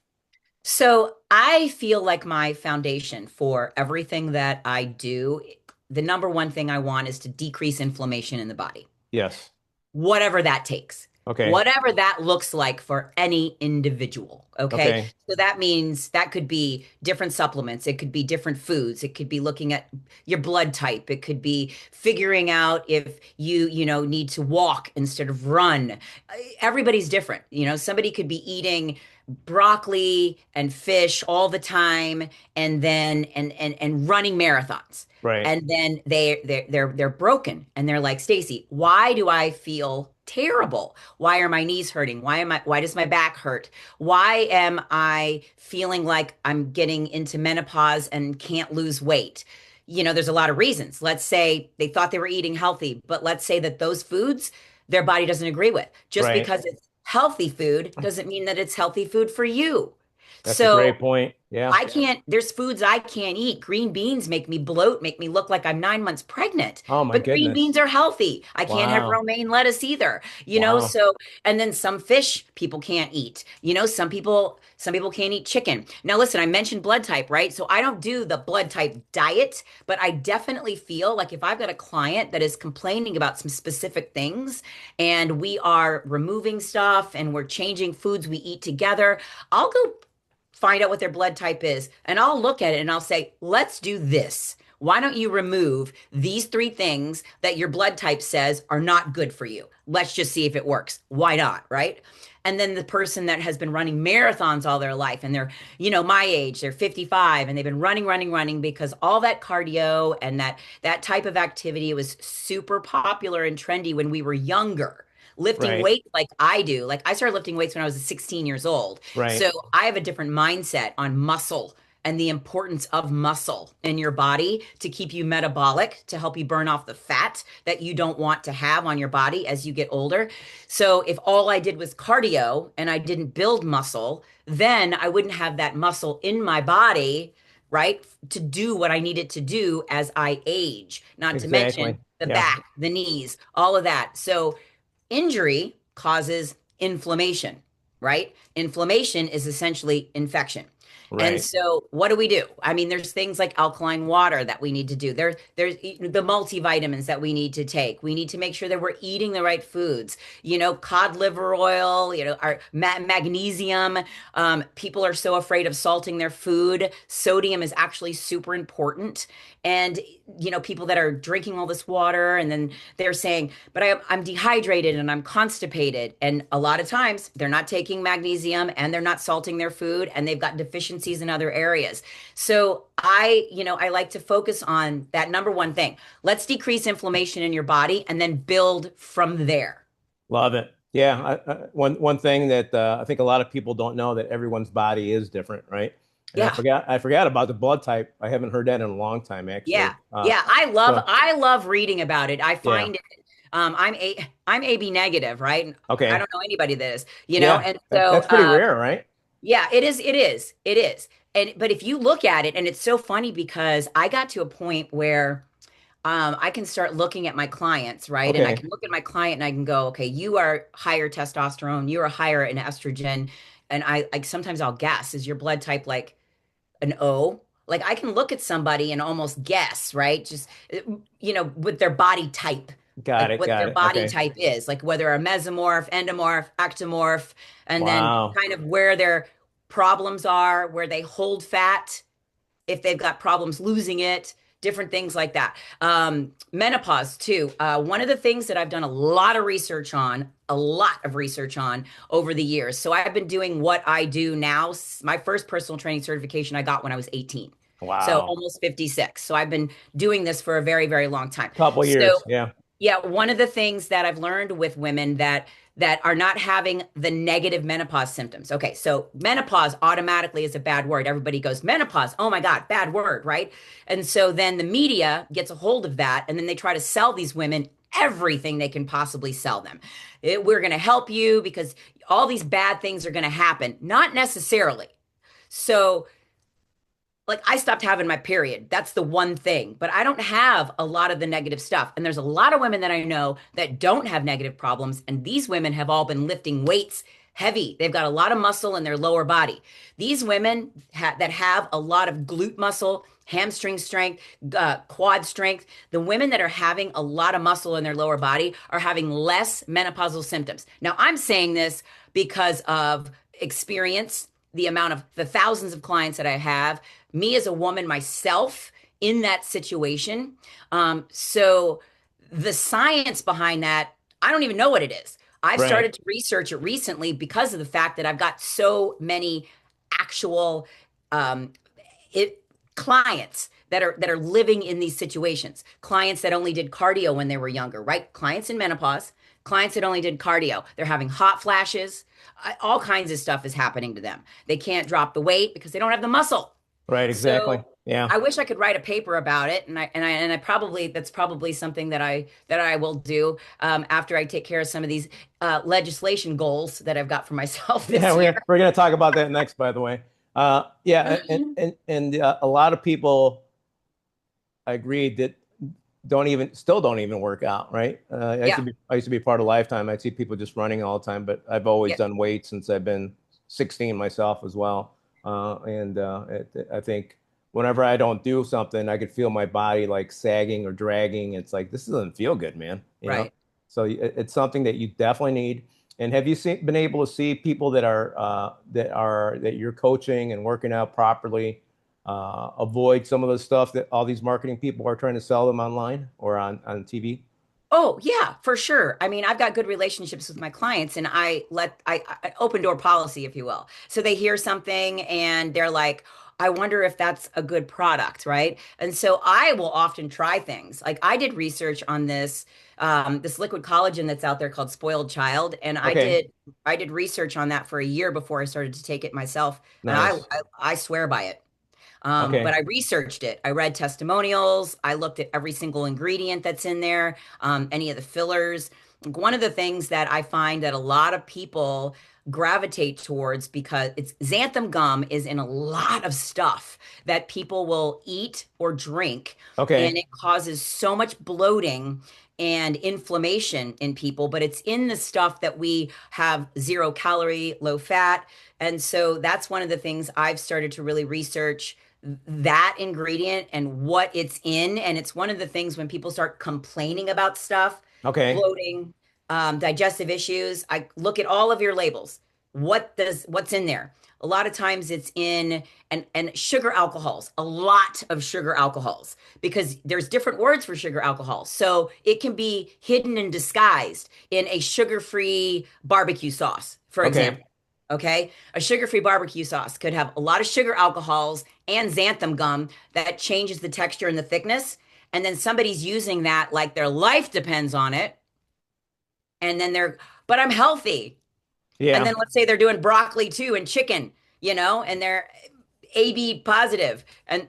[SPEAKER 2] So I feel like my foundation for everything that I do, the number one thing I want is to decrease inflammation in the body.
[SPEAKER 1] Yes.
[SPEAKER 2] Whatever that takes,
[SPEAKER 1] Okay.
[SPEAKER 2] whatever that looks like for any individual. Okay.
[SPEAKER 1] Okay.
[SPEAKER 2] So that means that could be different supplements, it could be different foods, it could be looking at your blood type, it could be figuring out if you need to walk instead of run. Everybody's different. Somebody could be eating broccoli and fish all the time and then and running marathons,
[SPEAKER 1] Right.
[SPEAKER 2] and then they're broken and they're like, Stacy, why do I feel terrible? Why are my knees hurting? Why does my back hurt? Why am I feeling like I'm getting into menopause and can't lose weight? There's a lot of reasons. Let's say they thought they were eating healthy, but let's say that those foods their body doesn't agree with. Just
[SPEAKER 1] Right.
[SPEAKER 2] because it's healthy food doesn't mean that it's healthy food for you.
[SPEAKER 1] That's a
[SPEAKER 2] So
[SPEAKER 1] great point. Yeah.
[SPEAKER 2] I can't, there's foods I can't eat. Green beans make me bloat, make me look like I'm 9 months pregnant.
[SPEAKER 1] Oh my
[SPEAKER 2] But green
[SPEAKER 1] goodness.
[SPEAKER 2] beans are healthy. I can't have
[SPEAKER 1] Wow.
[SPEAKER 2] romaine lettuce either.
[SPEAKER 1] Wow.
[SPEAKER 2] So and then some fish people can't eat. Some people can't eat chicken. Now listen, I mentioned blood type, right? So I don't do the blood type diet, but I definitely feel like if I've got a client that is complaining about some specific things and we are removing stuff and we're changing foods we eat together, I'll go find out what their blood type is, and I'll look at it and I'll say, let's do this. Why don't you remove these three things that your blood type says are not good for you? Let's just see if it works. Why not? Right. And then the person that has been running marathons all their life and they're my age, they're 55 and they've been running, running, running because all that cardio and that type of activity was super popular and trendy when we were younger. Lifting
[SPEAKER 1] Right.
[SPEAKER 2] weights like I do. Like I started lifting weights when I was 16 years old.
[SPEAKER 1] Right.
[SPEAKER 2] So I have a different mindset on muscle and the importance of muscle in your body to keep you metabolic, to help you burn off the fat that you don't want to have on your body as you get older. So if all I did was cardio and I didn't build muscle, then I wouldn't have that muscle in my body, right, to do what I needed to do as I age, not to mention
[SPEAKER 1] Exactly.
[SPEAKER 2] the
[SPEAKER 1] Yeah.
[SPEAKER 2] back, the knees, all of that. So injury causes inflammation, right? Inflammation is essentially infection. And
[SPEAKER 1] Right.
[SPEAKER 2] so what do? I mean, there's things like alkaline water that we need to do. There's the multivitamins that we need to take. We need to make sure that we're eating the right foods. Cod liver oil, our magnesium. People are so afraid of salting their food. Sodium is actually super important. And, people that are drinking all this water and then they're saying, but I'm dehydrated and I'm constipated. And a lot of times they're not taking magnesium and they're not salting their food and they've got deficiencies in other areas. So I like to focus on that number one thing. Let's decrease inflammation in your body and then build from there.
[SPEAKER 1] Love it. Yeah. One thing that I think a lot of people don't know that everyone's body is different, right? And I
[SPEAKER 2] Yeah.
[SPEAKER 1] forgot I forgot about the blood type. I haven't heard that in a long time,
[SPEAKER 2] Yeah.
[SPEAKER 1] actually.
[SPEAKER 2] Yeah. I love
[SPEAKER 1] So
[SPEAKER 2] I love reading about it. I
[SPEAKER 1] yeah.
[SPEAKER 2] find it I'm AB negative, right? I
[SPEAKER 1] Okay.
[SPEAKER 2] don't know anybody that is,
[SPEAKER 1] Yeah.
[SPEAKER 2] and so
[SPEAKER 1] That's pretty rare, right?
[SPEAKER 2] yeah, it is. But if you look at it, and it's so funny because I got to a point where I can start looking at my clients, right? And I
[SPEAKER 1] Okay.
[SPEAKER 2] can look at my client and I can go, okay, you are higher testosterone, you are higher in estrogen. And I like sometimes I'll guess, is your blood type like an O? Like I can look at somebody and almost guess, right? Just with their body type,
[SPEAKER 1] Got
[SPEAKER 2] like
[SPEAKER 1] it.
[SPEAKER 2] what
[SPEAKER 1] Got
[SPEAKER 2] their
[SPEAKER 1] it.
[SPEAKER 2] body
[SPEAKER 1] Okay.
[SPEAKER 2] type is, like whether a mesomorph, endomorph, ectomorph, and then
[SPEAKER 1] Wow.
[SPEAKER 2] kind of where their problems are, where they hold fat, if they've got problems losing it, different things like that. Menopause, too. One of the things that I've done a lot of research on over the years. So I've been doing what I do now. My first personal training certification I got when I was 18. So
[SPEAKER 1] Wow.
[SPEAKER 2] almost 56. So I've been doing this for a very, very long time.
[SPEAKER 1] Couple
[SPEAKER 2] So
[SPEAKER 1] years. Yeah.
[SPEAKER 2] yeah, one of the things that I've learned with women that are not having the negative menopause symptoms. Okay, so menopause automatically is a bad word. Everybody goes, menopause, oh my God, bad word, right? And so then the media gets a hold of that and then they try to sell these women everything they can possibly sell them. We're going to help you because all these bad things are going to happen. Not necessarily. So like I stopped having my period. That's the one thing. But I don't have a lot of the negative stuff. And there's a lot of women that I know that don't have negative problems. And these women have all been lifting weights heavy. They've got a lot of muscle in their lower body. These women that have a lot of glute muscle, hamstring strength, quad strength, the women that are having a lot of muscle in their lower body are having less menopausal symptoms. Now, I'm saying this because of experience, the amount of the thousands of clients that I have, me as a woman myself in that situation. So the science behind that, I don't even know what it is. I've
[SPEAKER 1] Right.
[SPEAKER 2] started to research it recently because of the fact that I've got so many actual um, it clients that are living in these situations. Clients that only did cardio when they were younger, right? Clients in menopause, clients that only did cardio. They're having hot flashes. All kinds of stuff is happening to them. They can't drop the weight because they don't have the muscle.
[SPEAKER 1] Right. Exactly.
[SPEAKER 2] So
[SPEAKER 1] Yeah.
[SPEAKER 2] I wish I could write a paper about it, and I probably that's probably something that I will do after I take care of some of these legislation goals that I've got for myself
[SPEAKER 1] Yeah,
[SPEAKER 2] this year.
[SPEAKER 1] we're gonna talk about that next, by the way. Yeah, and a lot of people agree that still don't even work out, right?
[SPEAKER 2] Yeah,
[SPEAKER 1] I used to be part of Lifetime. I see people just running all the time, but I've always
[SPEAKER 2] yeah,
[SPEAKER 1] done weights since I've been 16 myself as well. I think whenever I don't do something, I could feel my body like sagging or dragging. It's like this doesn't feel good, man. You know?
[SPEAKER 2] right.
[SPEAKER 1] So it's something that you definitely need. And have you been able to see people that you're coaching and working out properly? Avoid some of the stuff that all these marketing people are trying to sell them online or on TV.
[SPEAKER 2] Oh, yeah, for sure. I mean, I've got good relationships with my clients and I open door policy, if you will. So they hear something and they're like, I wonder if that's a good product, right? And so I will often try things. Like I did research on this liquid collagen that's out there called Spoiled Child, and I
[SPEAKER 1] Okay,
[SPEAKER 2] did I did research on that for a year before I started to take it myself, and I
[SPEAKER 1] nice.
[SPEAKER 2] I, I swear by it. But
[SPEAKER 1] Okay,
[SPEAKER 2] I researched it. I read testimonials. I looked at every single ingredient that's in there, any of the fillers. One of the things that I find that a lot of people gravitate towards because it's xanthan gum is in a lot of stuff that people will eat or drink, and
[SPEAKER 1] okay,
[SPEAKER 2] it causes so much bloating and inflammation in people, but it's in the stuff that we have 0 calorie, low fat. And so that's one of the things I've started to really research that ingredient and what it's in. And it's one of the things when people start complaining about stuff,
[SPEAKER 1] okay,
[SPEAKER 2] bloating, digestive issues, I look at all of your labels. What's in there? A lot of times it's in and sugar alcohols, a lot of sugar alcohols, because there's different words for sugar alcohols. So it can be hidden and disguised in a sugar-free barbecue sauce, for
[SPEAKER 1] okay.
[SPEAKER 2] example. Okay. A sugar-free barbecue sauce could have a lot of sugar alcohols and xanthan gum that changes the texture and the thickness. And then somebody's using that like their life depends on it. And then but I'm healthy. And
[SPEAKER 1] Yeah,
[SPEAKER 2] then let's say they're doing broccoli too and chicken, and they're AB positive and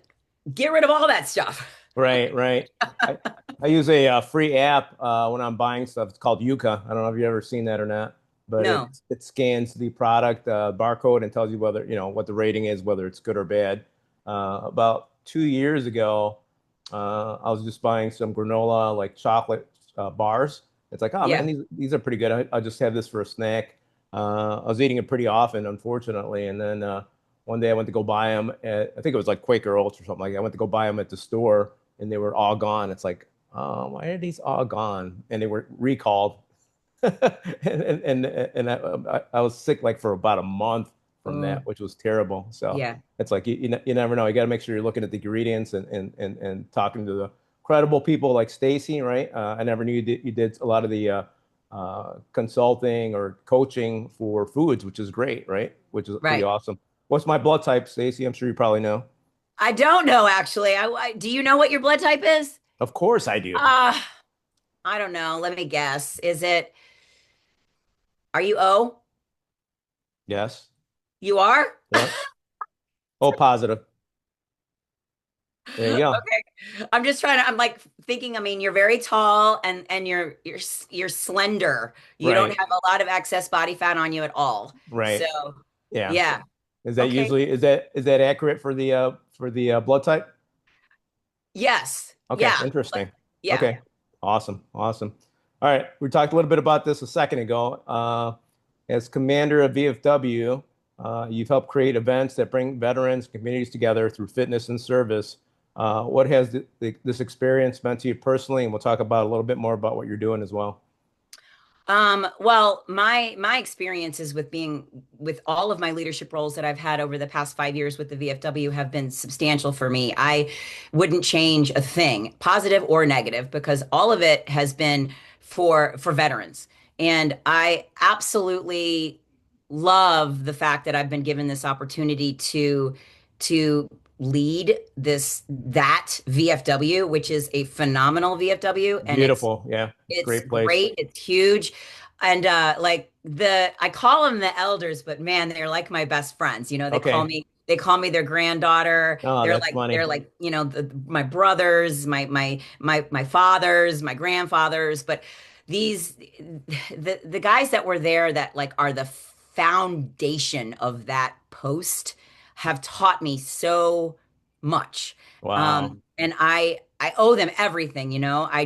[SPEAKER 2] get rid of all that stuff.
[SPEAKER 1] right, right. I, I use a free app when I'm buying stuff. It's called Yuka. I don't know if you've ever seen that or not, but
[SPEAKER 2] No.
[SPEAKER 1] it scans the product barcode and tells you whether, what the rating is, whether it's good or bad. About 2 years ago, I was just buying some granola, like chocolate bars. It's like, oh man,
[SPEAKER 2] Yeah.
[SPEAKER 1] these are pretty good. I'll just have this for a snack. I was eating it pretty often, unfortunately, and then one day I went to go buy them I think it was like Quaker Oats or something like that. I went to go buy them at the store and they were all gone. It's like, oh, why are these all gone? And they were recalled. And I was sick like for about a month from
[SPEAKER 2] Oh,
[SPEAKER 1] that, which was terrible. So
[SPEAKER 2] yeah.
[SPEAKER 1] it's like you never know. You got to make sure you're looking at the ingredients and talking to the credible people like Staci, right? I never knew you did a lot of the consulting or coaching for foods, which is great, right? Which is pretty
[SPEAKER 2] Right.
[SPEAKER 1] awesome. What's my blood type, Stacy? I'm sure you probably know.
[SPEAKER 2] I don't know actually. Do you know what your blood type is?
[SPEAKER 1] Of course I do.
[SPEAKER 2] Uh, I don't know. Let me guess. Are you O?
[SPEAKER 1] Yes.
[SPEAKER 2] You are?
[SPEAKER 1] Yep. Oh, positive. There you go.
[SPEAKER 2] I'm just trying to, I'm like thinking, I mean, you're very tall and you're slender. You don't
[SPEAKER 1] Right.
[SPEAKER 2] have a lot of excess body fat on you at all. So,
[SPEAKER 1] Right. Yeah.
[SPEAKER 2] yeah.
[SPEAKER 1] Is that
[SPEAKER 2] Okay.
[SPEAKER 1] usually is that accurate for the blood type?
[SPEAKER 2] Yes.
[SPEAKER 1] Okay,
[SPEAKER 2] Yeah.
[SPEAKER 1] interesting.
[SPEAKER 2] Yeah.
[SPEAKER 1] Okay. Awesome. Awesome. All right. We talked a little bit about this a second ago. As commander of VFW, you've helped create events that bring veterans communities together through fitness and service. What has this experience meant to you personally? And we'll talk about a little bit more about what you're doing as well.
[SPEAKER 2] Well, my experiences with being with all of my leadership roles that I've had over the past 5 years with the VFW have been substantial for me. I wouldn't change a thing, positive or negative, because all of it has been for veterans. And I absolutely love the fact that I've been given this opportunity to lead that VFW, which is a phenomenal VFW, and
[SPEAKER 1] Beautiful. Yeah.
[SPEAKER 2] it's
[SPEAKER 1] Great place.
[SPEAKER 2] great. It's huge. And like I call them the elders, but man, they're like my best friends.
[SPEAKER 1] Okay.
[SPEAKER 2] They call me their granddaughter.
[SPEAKER 1] Oh, that's
[SPEAKER 2] They're
[SPEAKER 1] funny.
[SPEAKER 2] like, my brothers, my fathers, my grandfathers, but these the guys that were there that like are the foundation of that post have taught me so much.
[SPEAKER 1] Wow.
[SPEAKER 2] And I owe them everything, I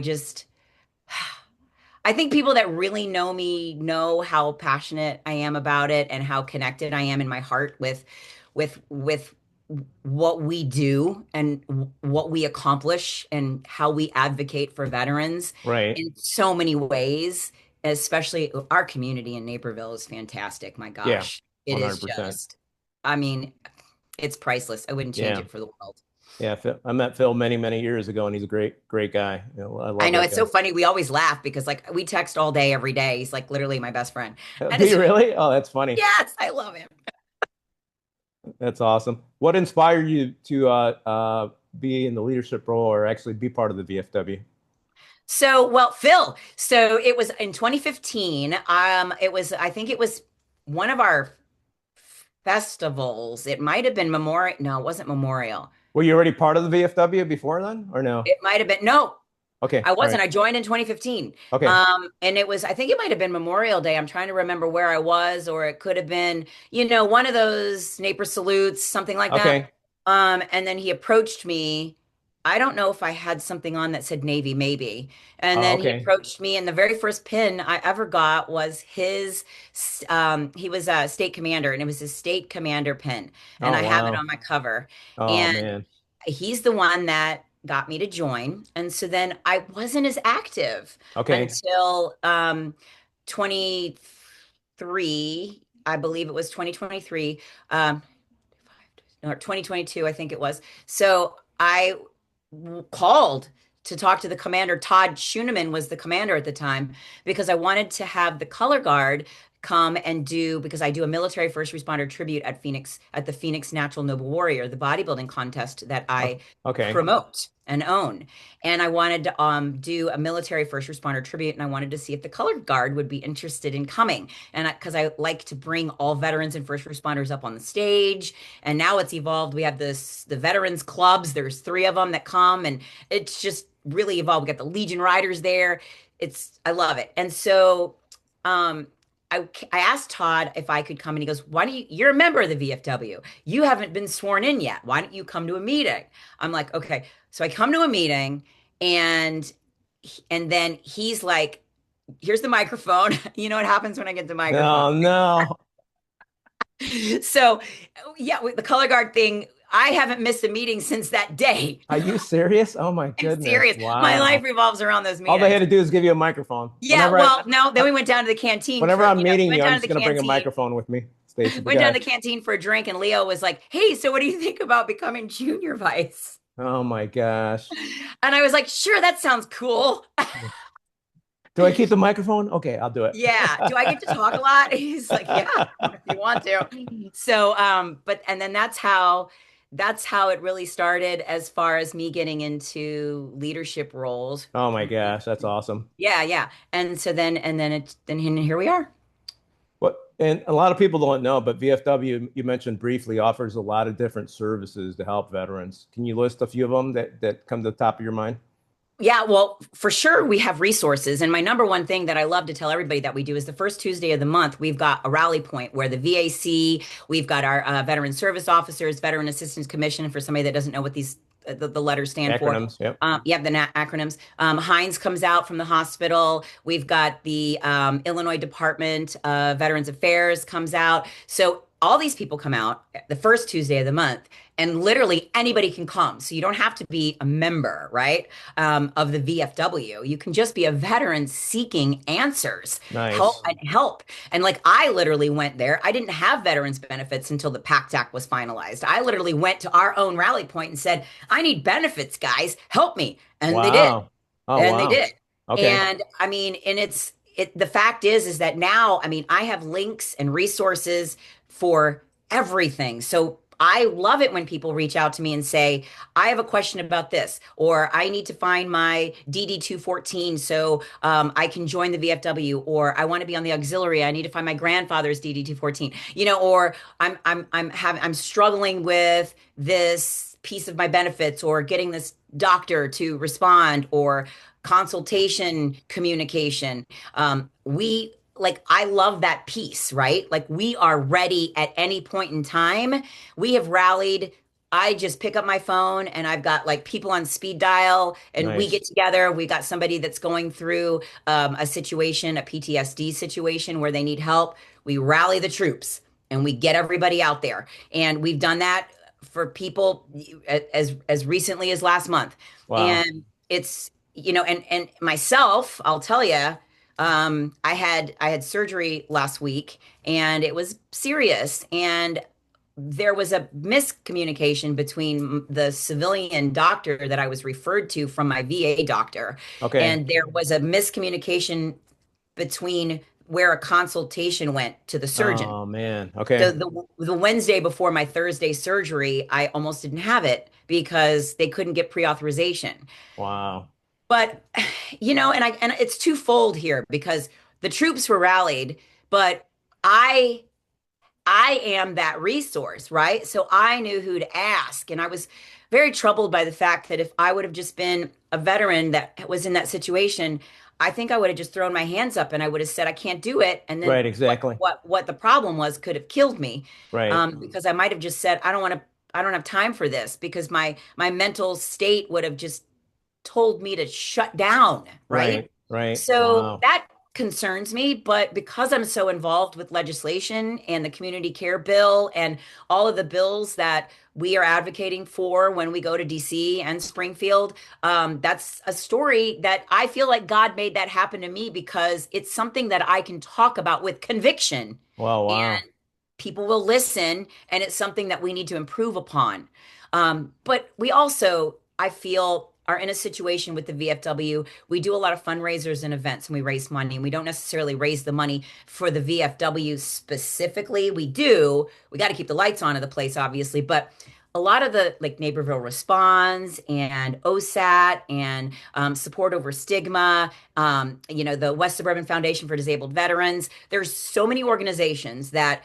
[SPEAKER 2] think people that really know me know how passionate I am about it and how connected I am in my heart with what we do and what we accomplish and how we advocate for veterans
[SPEAKER 1] Right.
[SPEAKER 2] in so many ways, especially our community in Naperville is fantastic. My
[SPEAKER 1] Yeah.
[SPEAKER 2] gosh, it is
[SPEAKER 1] 100%.
[SPEAKER 2] just, I mean, it's priceless. I wouldn't change
[SPEAKER 1] Yeah.
[SPEAKER 2] it for the world.
[SPEAKER 1] Yeah. I met Phil many, many years ago, and he's a great guy. I
[SPEAKER 2] I
[SPEAKER 1] love
[SPEAKER 2] know
[SPEAKER 1] that
[SPEAKER 2] it's so
[SPEAKER 1] guy.
[SPEAKER 2] funny. We always laugh because like we text all day, every day. He's like literally my best friend. And
[SPEAKER 1] Do
[SPEAKER 2] it's
[SPEAKER 1] you really? Oh, that's funny.
[SPEAKER 2] yes, I love him.
[SPEAKER 1] That's awesome. What inspired you to be in the leadership role or actually be part of the VFW?
[SPEAKER 2] So, well, Phil, so it was in 2015. I think it was one of our festivals. It might have been Memorial. No, it wasn't Memorial.
[SPEAKER 1] Were you already part of the VFW before then, or no?
[SPEAKER 2] It might have been, no,
[SPEAKER 1] Okay.
[SPEAKER 2] I
[SPEAKER 1] All
[SPEAKER 2] wasn't.
[SPEAKER 1] right.
[SPEAKER 2] I joined in 2015.
[SPEAKER 1] Okay.
[SPEAKER 2] And I think it might have been Memorial Day. I'm trying to remember where I was, or it could have been, one of those Naper salutes, something like that.
[SPEAKER 1] Okay.
[SPEAKER 2] And then he approached me. I don't know if I had something on that said Navy, maybe. And
[SPEAKER 1] Oh,
[SPEAKER 2] then he
[SPEAKER 1] okay.
[SPEAKER 2] approached me, and the very first pin I ever got was he was a state commander, and it was his state commander pin. And
[SPEAKER 1] Oh,
[SPEAKER 2] I have it
[SPEAKER 1] wow.
[SPEAKER 2] on my cover.
[SPEAKER 1] Oh,
[SPEAKER 2] And
[SPEAKER 1] man.
[SPEAKER 2] he's the one that got me to join. And so then I wasn't as active
[SPEAKER 1] Okay.
[SPEAKER 2] until 23, I believe it was 2023, or 2022, I think it was. So I called to talk to the commander. Todd Schuneman was the commander at the time because I wanted to have the color guard come and do because I do a military first responder tribute at the Phoenix Natural Noble Warrior, the bodybuilding contest that I
[SPEAKER 1] Okay.
[SPEAKER 2] promote and own. And I wanted to do a military first responder tribute, and I wanted to see if the color guard would be interested in coming. And because I like to bring all veterans and first responders up on the stage, and now it's evolved. We have the veterans clubs. There's three of them that come, and it's just really evolved. We got the Legion Riders there. I love it. And so um I asked Todd if I could come, and he goes, "Why don't you're a member of the VFW. You haven't been sworn in yet. Why don't you come to a meeting?" I'm like, "Okay." So I come to a meeting, and then he's like, "Here's the microphone." You know what happens when I get the microphone.
[SPEAKER 1] No, no.
[SPEAKER 2] So, yeah, with the color guard thing, I haven't missed a meeting since that day.
[SPEAKER 1] Are you serious? Oh my
[SPEAKER 2] I'm
[SPEAKER 1] goodness.
[SPEAKER 2] serious. My life
[SPEAKER 1] Wow.
[SPEAKER 2] revolves around those
[SPEAKER 1] All they had
[SPEAKER 2] meetings.
[SPEAKER 1] to do is give you a microphone.
[SPEAKER 2] Yeah, well, no, then we went down to the canteen
[SPEAKER 1] Whenever
[SPEAKER 2] for,
[SPEAKER 1] I'm meeting
[SPEAKER 2] went
[SPEAKER 1] you, I'm
[SPEAKER 2] down to
[SPEAKER 1] just
[SPEAKER 2] the
[SPEAKER 1] gonna bring a
[SPEAKER 2] canteen,
[SPEAKER 1] microphone with me, Stacy. But
[SPEAKER 2] went
[SPEAKER 1] go
[SPEAKER 2] down to
[SPEAKER 1] ahead.
[SPEAKER 2] the canteen for a drink, and Leo was like, "Hey, so what do you think about becoming junior vice?"
[SPEAKER 1] Oh my gosh.
[SPEAKER 2] And I was like, "Sure, that sounds cool."
[SPEAKER 1] Do I keep the microphone? Okay, I'll do it.
[SPEAKER 2] Yeah. Do I get to talk a lot? He's like, "Yeah, if you want to." So, and then that's how it really started as far as me getting into leadership roles.
[SPEAKER 1] Oh my gosh, that's awesome.
[SPEAKER 2] Yeah, yeah. And so then here we are.
[SPEAKER 1] What and a lot of people don't know, but VFW, you mentioned briefly, offers a lot of different services to help veterans. Can you list a few of them that come to the top of your mind?
[SPEAKER 2] Yeah, well, for sure, we have resources. And my number one thing that I love to tell everybody that we do is the first Tuesday of the month, we've got a rally point where the VAC, we've got our veteran service officers, Veteran Assistance Commission. For somebody that doesn't know what these the letters stand for.
[SPEAKER 1] Acronyms. Yep.
[SPEAKER 2] You have the acronyms. Heinz comes out from the hospital. We've got the Illinois Department of Veterans Affairs comes out. So all these people come out the first Tuesday of the month, and literally anybody can come. So you don't have to be a member, right, of the VFW. You can just be a veteran seeking answers,
[SPEAKER 1] Nice.
[SPEAKER 2] help. And like I literally went there. I didn't have veterans benefits until the PACT Act was finalized. I literally went to our own rally point and said, I need benefits, guys. Help me. And they did.
[SPEAKER 1] Wow. Oh,
[SPEAKER 2] And they
[SPEAKER 1] wow.
[SPEAKER 2] did.
[SPEAKER 1] Okay.
[SPEAKER 2] And I mean, and the fact is that now, I mean, I have links and resources for everything. So I love it when people reach out to me and say, I have a question about this, or I need to find my DD 214 so I can join the VFW, or I want to be on the auxiliary. I need to find my grandfather's DD 214, or I'm struggling with this piece of my benefits, or getting this doctor to respond, or consultation communication. We like I love that piece, right? Like we are ready at any point in time. We have rallied. I just pick up my phone and I've got like people on speed dial and we
[SPEAKER 1] Nice.
[SPEAKER 2] get together. We got somebody that's going through a situation, a PTSD situation where they need help. We rally the troops and we get everybody out there. And we've done that for people as recently as last month.
[SPEAKER 1] Wow.
[SPEAKER 2] And it's, and myself, I'll tell you, I had surgery last week and it was serious. And there was a miscommunication between the civilian doctor that I was referred to from my VA doctor.
[SPEAKER 1] Okay.
[SPEAKER 2] And there was a miscommunication between where a consultation went to the surgeon.
[SPEAKER 1] Oh, man.
[SPEAKER 2] So
[SPEAKER 1] Okay.
[SPEAKER 2] the Wednesday before my Thursday surgery, I almost didn't have it because they couldn't get pre-authorization.
[SPEAKER 1] Wow.
[SPEAKER 2] But and it's twofold here because the troops were rallied, but I I am that resource, right? So I knew who to ask. And I was very troubled by the fact that if I would have just been a veteran that was in that situation, I think I would have just thrown my hands up and I would have said, I can't do it. And then
[SPEAKER 1] Right. Exactly.
[SPEAKER 2] what the problem was could have killed me.
[SPEAKER 1] Right.
[SPEAKER 2] Because I might have just said, I don't have time for this because my mental state would have just told me to shut down, right?
[SPEAKER 1] Right. Right.
[SPEAKER 2] So
[SPEAKER 1] Wow.
[SPEAKER 2] that concerns me, but because I'm so involved with legislation and the community care bill and all of the bills that we are advocating for when we go to DC and Springfield, that's a story that I feel like God made that happen to me because it's something that I can talk about with conviction
[SPEAKER 1] Wow.
[SPEAKER 2] and
[SPEAKER 1] Wow.
[SPEAKER 2] people will listen, and it's something that we need to improve upon. But we also, I feel, are in a situation with the VFW. We do a lot of fundraisers and events, and we raise money. And we don't necessarily raise the money for the VFW specifically. We do. We got to keep the lights on in the place, obviously, but a lot of the like Naperville Responds and OSAT and Support Over Stigma, the West Suburban Foundation for Disabled Veterans. There's so many organizations that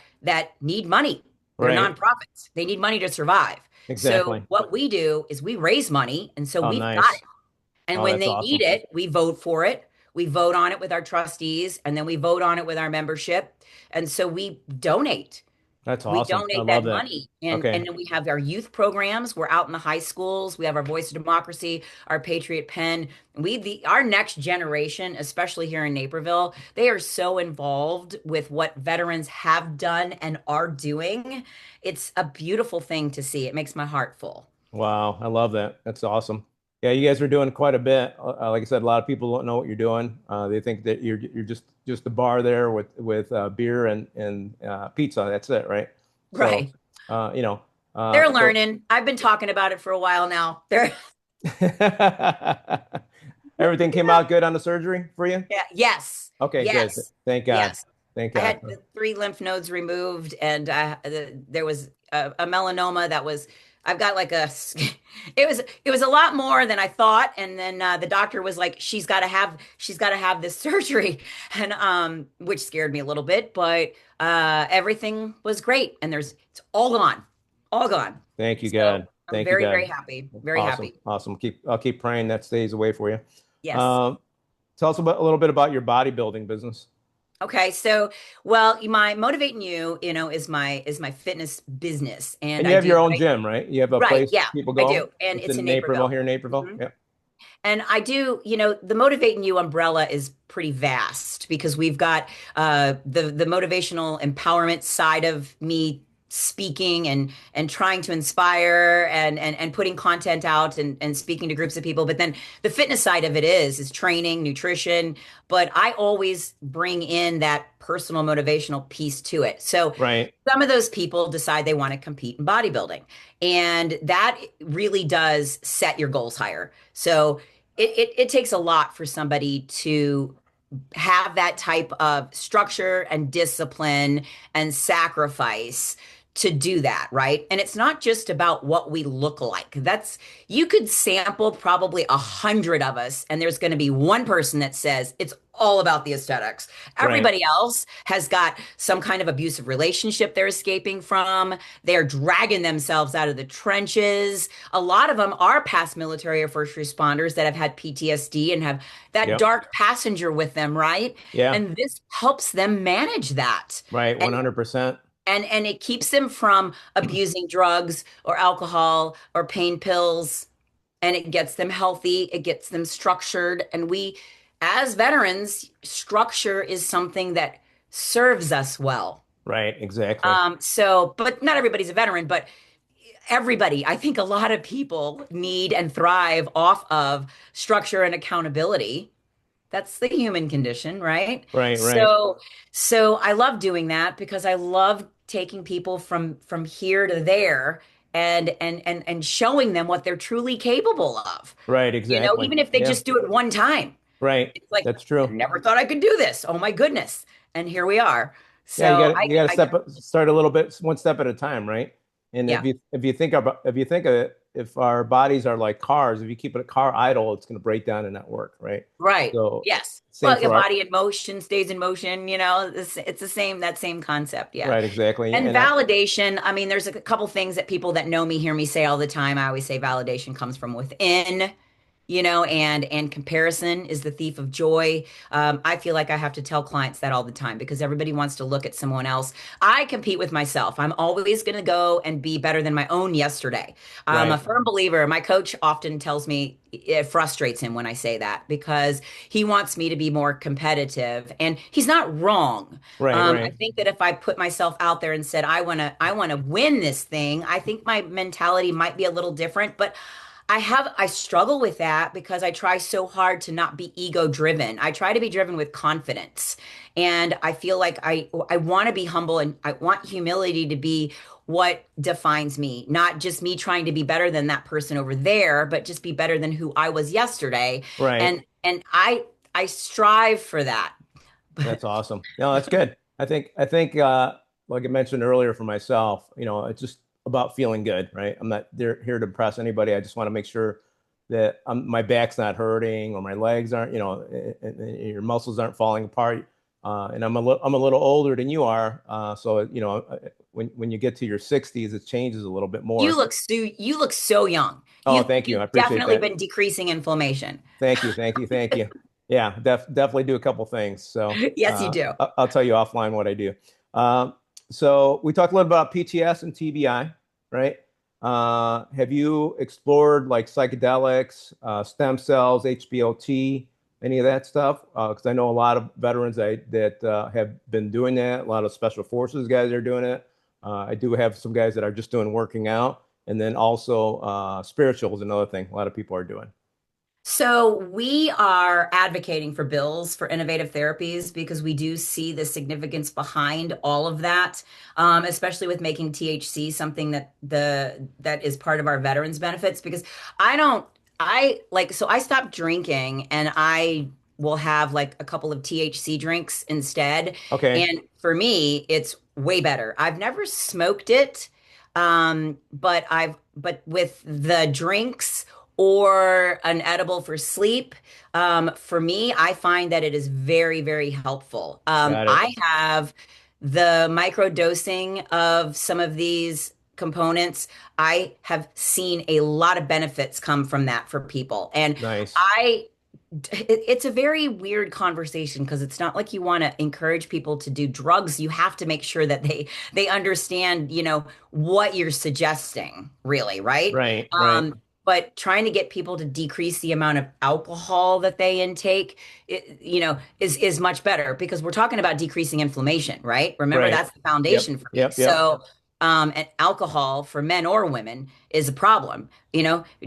[SPEAKER 2] need money. They're
[SPEAKER 1] Right.
[SPEAKER 2] nonprofits. They need money to survive. So
[SPEAKER 1] Exactly.
[SPEAKER 2] what we do is we raise money, and so
[SPEAKER 1] Oh,
[SPEAKER 2] we've got
[SPEAKER 1] nice.
[SPEAKER 2] it. And
[SPEAKER 1] Oh,
[SPEAKER 2] when
[SPEAKER 1] that's
[SPEAKER 2] they need
[SPEAKER 1] awesome.
[SPEAKER 2] it, we vote for it. We vote on it with our trustees, and then we vote on it with our membership. And so we donate.
[SPEAKER 1] That's
[SPEAKER 2] We
[SPEAKER 1] awesome. I
[SPEAKER 2] donate
[SPEAKER 1] love
[SPEAKER 2] that
[SPEAKER 1] that.
[SPEAKER 2] money. And
[SPEAKER 1] Okay.
[SPEAKER 2] then we have our youth programs. We're out in the high schools. We have our Voice of Democracy, our Patriot Pen. Our next generation, especially here in Naperville, they are so involved with what veterans have done and are doing. It's a beautiful thing to see. It makes my heart full.
[SPEAKER 1] Wow. I love that. That's awesome. Yeah, you guys are doing quite a bit. Like I said, a lot of people don't know what you're doing. They think that you're just the bar there with beer and pizza. That's it, right? So,
[SPEAKER 2] Right.
[SPEAKER 1] uh, you know,
[SPEAKER 2] They're
[SPEAKER 1] so
[SPEAKER 2] learning. I've been talking about it for a while now. They're
[SPEAKER 1] everything came out good on the surgery for you?
[SPEAKER 2] Yeah, yes.
[SPEAKER 1] Okay, good.
[SPEAKER 2] Yes.
[SPEAKER 1] Thank God.
[SPEAKER 2] Yes.
[SPEAKER 1] Thank
[SPEAKER 2] I
[SPEAKER 1] God.
[SPEAKER 2] had the three lymph nodes removed, and there was a melanoma that was. I've got like a. It was a lot more than I thought, and then the doctor was like, she's got to have this surgery, and which scared me a little bit, but everything was great, and it's all gone.
[SPEAKER 1] Thank you,
[SPEAKER 2] So
[SPEAKER 1] God.
[SPEAKER 2] I'm
[SPEAKER 1] Thank you,
[SPEAKER 2] very, very
[SPEAKER 1] God.
[SPEAKER 2] happy, very
[SPEAKER 1] Awesome.
[SPEAKER 2] happy.
[SPEAKER 1] Awesome. I'll keep praying that stays away for you.
[SPEAKER 2] Yes.
[SPEAKER 1] Um, Tell us a little bit about your bodybuilding business.
[SPEAKER 2] Okay, so well, my motivating you, is my fitness business, and
[SPEAKER 1] And you
[SPEAKER 2] I
[SPEAKER 1] have
[SPEAKER 2] do
[SPEAKER 1] your own gym, right? You have a
[SPEAKER 2] right,
[SPEAKER 1] place
[SPEAKER 2] yeah,
[SPEAKER 1] people
[SPEAKER 2] I
[SPEAKER 1] go.
[SPEAKER 2] do, and
[SPEAKER 1] It's
[SPEAKER 2] it's
[SPEAKER 1] in
[SPEAKER 2] in
[SPEAKER 1] Naperville,
[SPEAKER 2] Naperville.
[SPEAKER 1] here in Naperville.
[SPEAKER 2] Mhm.
[SPEAKER 1] Yeah.
[SPEAKER 2] And I do, the motivating you umbrella is pretty vast because we've got the motivational empowerment side of me speaking and trying to inspire and putting content out and speaking to groups of people. But then the fitness side of it is training, nutrition. But I always bring in that personal motivational piece to it. So
[SPEAKER 1] Right.
[SPEAKER 2] some of those people decide they want to compete in bodybuilding. And that really does set your goals higher. So it takes a lot for somebody to have that type of structure and discipline and sacrifice to do that, right? And it's not just about what we look like. You could sample probably 100 of us, and there's going to be one person that says it's all about the aesthetics.
[SPEAKER 1] Right.
[SPEAKER 2] Everybody else has got some kind of abusive relationship they're escaping from. They're dragging themselves out of the trenches. A lot of them are past military or first responders that have had PTSD and have that
[SPEAKER 1] Yep.
[SPEAKER 2] dark passenger with them, right?
[SPEAKER 1] Yeah.
[SPEAKER 2] And this helps them manage that.
[SPEAKER 1] Right.
[SPEAKER 2] And
[SPEAKER 1] 100%.
[SPEAKER 2] and it keeps them from abusing drugs or alcohol or pain pills, and it gets them healthy, it gets them structured. And we, as veterans, structure is something that serves us well.
[SPEAKER 1] Right. Exactly.
[SPEAKER 2] So, but not everybody's a veteran, but everybody, I think a lot of people need and thrive off of structure and accountability. That's the human condition, right?
[SPEAKER 1] Right. Right.
[SPEAKER 2] So I love doing that because I love taking people from here to there and showing them what they're truly capable of.
[SPEAKER 1] Right. Exactly.
[SPEAKER 2] Even if they
[SPEAKER 1] Yeah.
[SPEAKER 2] just do it one time.
[SPEAKER 1] Right.
[SPEAKER 2] It's like,
[SPEAKER 1] That's
[SPEAKER 2] I
[SPEAKER 1] true.
[SPEAKER 2] never thought I could do this. Oh my goodness. And here we are.
[SPEAKER 1] Yeah,
[SPEAKER 2] So
[SPEAKER 1] you got to
[SPEAKER 2] I
[SPEAKER 1] start a little bit, one step at a time, right? And
[SPEAKER 2] yeah,
[SPEAKER 1] if you think of it, if our bodies are like cars, if you keep a car idle, it's going to break down and not work, right?
[SPEAKER 2] right.
[SPEAKER 1] So
[SPEAKER 2] Yes.
[SPEAKER 1] same
[SPEAKER 2] Well, your
[SPEAKER 1] for our
[SPEAKER 2] body in motion stays in motion, it's the same, that same concept. Yeah.
[SPEAKER 1] right, exactly.
[SPEAKER 2] And
[SPEAKER 1] And I
[SPEAKER 2] validation, I mean, there's a couple things that people that know me hear me say all the time. I always say validation comes from within, and comparison is the thief of joy. I feel like I have to tell clients that all the time because everybody wants to look at someone else. I compete with myself. I'm always going to go and be better than my own yesterday. I'm a
[SPEAKER 1] right,
[SPEAKER 2] firm believer. My coach often tells me it frustrates him when I say that because he wants me to be more competitive, and he's not wrong.
[SPEAKER 1] right,
[SPEAKER 2] I
[SPEAKER 1] right,
[SPEAKER 2] think that if I put myself out there and said I want to win this thing, I think my mentality might be a little different, but I struggle with that because I try so hard to not be ego driven. I try to be driven with confidence. And I feel like I want to be humble, and I want humility to be what defines me, not just me trying to be better than that person over there, but just be better than who I was yesterday.
[SPEAKER 1] right.
[SPEAKER 2] And I strive for that.
[SPEAKER 1] That's awesome. No, that's good. I think like I mentioned earlier for myself, it's just about feeling good, right? I'm not there here to impress anybody. I just want to make sure that my back's not hurting or my legs aren't, and your muscles aren't falling apart. And I'm a little older than you are, so when you get to your 60s, it changes a little bit more.
[SPEAKER 2] You look so young.
[SPEAKER 1] Oh, thank you.
[SPEAKER 2] You've
[SPEAKER 1] I appreciate
[SPEAKER 2] definitely
[SPEAKER 1] that.
[SPEAKER 2] been decreasing inflammation.
[SPEAKER 1] Thank you, thank you, thank you. Yeah, definitely do a couple things. So
[SPEAKER 2] Yes, you do.
[SPEAKER 1] I'll tell you offline what I do. Um, so we talked a little about PTS and TBI, right? Have you explored like psychedelics, stem cells, HBOT, any of that stuff? Because I know a lot of veterans that have been doing that. A lot of special forces guys are doing it. I do have some guys that are just doing working out, and then also spiritual is another thing a lot of people are doing.
[SPEAKER 2] So we are advocating for bills for innovative therapies because we do see the significance behind all of that, especially with making THC something that is part of our veterans benefits. Because I don't, I like, so I stopped drinking, and I will have like a couple of THC drinks instead.
[SPEAKER 1] Okay,
[SPEAKER 2] And for me, it's way better. I've never smoked it, but with the drinks or an edible for sleep. For me, I find that it is very, very helpful.
[SPEAKER 1] got it.
[SPEAKER 2] I have the micro dosing of some of these components. I have seen a lot of benefits come from that for people. And
[SPEAKER 1] Nice.
[SPEAKER 2] I it's a very weird conversation because it's not like you want to encourage people to do drugs. You have to make sure that they understand, what you're suggesting, really, right?
[SPEAKER 1] Right, right,
[SPEAKER 2] But trying to get people to decrease the amount of alcohol that they intake, is much better because we're talking about decreasing inflammation, right? Remember,
[SPEAKER 1] right.
[SPEAKER 2] that's the
[SPEAKER 1] Yep,
[SPEAKER 2] foundation for me.
[SPEAKER 1] yep, yep.
[SPEAKER 2] So, and alcohol for men or women is a problem.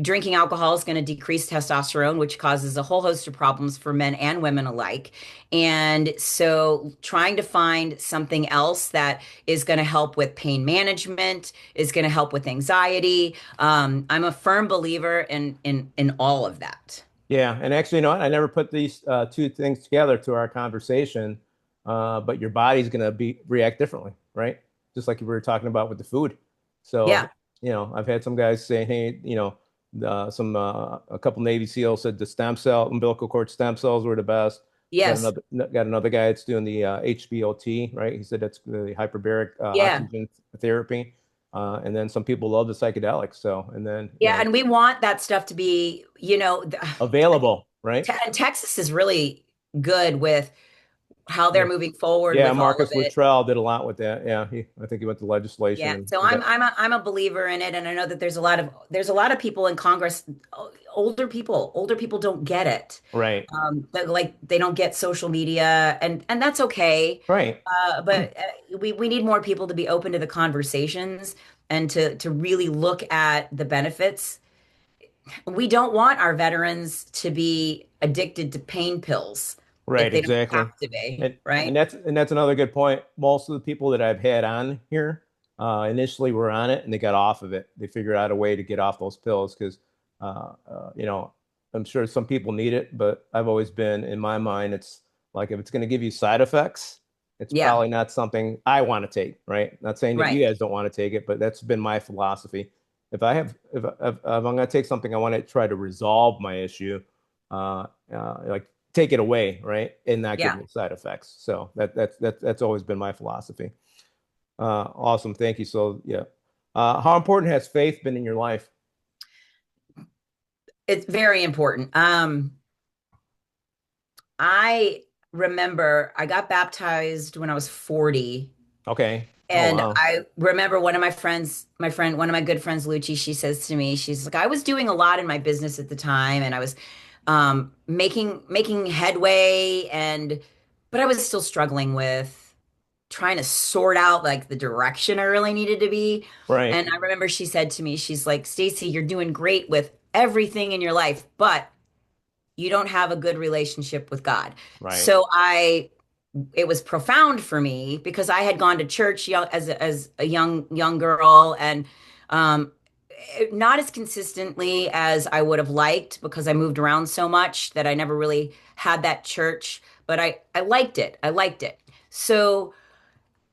[SPEAKER 2] Drinking alcohol is going to decrease testosterone, which causes a whole host of problems for men and women alike. And so trying to find something else that is going to help with pain management, is going to help with anxiety. I'm a firm believer in all of that.
[SPEAKER 1] Yeah, and actually, you know what? I never put these two things together to our conversation, but your body's gonna be react differently, right? Just like we were talking about with the food. So,
[SPEAKER 2] Yeah.
[SPEAKER 1] I've had some guys say, hey, a couple Navy SEALs said the umbilical cord stem cells were the best.
[SPEAKER 2] Yes.
[SPEAKER 1] Got another guy that's doing the HBOT, right? He said that's the hyperbaric
[SPEAKER 2] Yeah.
[SPEAKER 1] oxygen therapy. And then some people love the psychedelics. So, and then,
[SPEAKER 2] Yeah. And we want that stuff to be,
[SPEAKER 1] available, right?
[SPEAKER 2] and Texas is really good with how they're
[SPEAKER 1] Yeah.
[SPEAKER 2] moving forward
[SPEAKER 1] Yeah,
[SPEAKER 2] with all of
[SPEAKER 1] Marcus
[SPEAKER 2] it.
[SPEAKER 1] Luttrell did a lot with that. Yeah, I think he went to legislation
[SPEAKER 2] Yeah.
[SPEAKER 1] and
[SPEAKER 2] So
[SPEAKER 1] he got
[SPEAKER 2] I'm a believer in it, and I know that there's a lot of people in Congress, older people don't get it.
[SPEAKER 1] right,
[SPEAKER 2] Like they don't get social media, and that's okay.
[SPEAKER 1] right,
[SPEAKER 2] But we need more people to be open to the conversations and to really look at the benefits. We don't want our veterans to be addicted to pain pills if
[SPEAKER 1] right,
[SPEAKER 2] they don't
[SPEAKER 1] exactly.
[SPEAKER 2] have to be,
[SPEAKER 1] And
[SPEAKER 2] right?
[SPEAKER 1] that's another good point. Most of the people that I've had on here initially were on it and they got off of it. They figured out a way to get off those pills because you know, I'm sure some people need it, but I've always been in my mind, it's like if it's going to give you side effects, it's
[SPEAKER 2] Yeah,
[SPEAKER 1] probably not something I want to take, right? Not saying that you
[SPEAKER 2] right.
[SPEAKER 1] guys don't want to take it, but that's been my philosophy. If I'm going to take something, I want to try to resolve my issue, like take it away, right, and not give
[SPEAKER 2] Yeah.
[SPEAKER 1] me side effects. So that's always been my philosophy. Awesome, thank you. So yeah, how important has faith been in your life?
[SPEAKER 2] It's very important. I remember I got baptized when I was 40.
[SPEAKER 1] Okay. Oh
[SPEAKER 2] And
[SPEAKER 1] wow.
[SPEAKER 2] I remember one of one of my good friends, Lucci, she says to me, she's like, I was doing a lot in my business at the time and I was making headway but I was still struggling with trying to sort out like the direction I really needed to be.
[SPEAKER 1] Right.
[SPEAKER 2] And I remember she said to me, she's like, Stacy, you're doing great with everything in your life, but you don't have a good relationship with God.
[SPEAKER 1] Right.
[SPEAKER 2] So it was profound for me because I had gone to church as a young girl and um, not as consistently as I would have liked because I moved around so much that I never really had that church, but I liked it. I liked it. So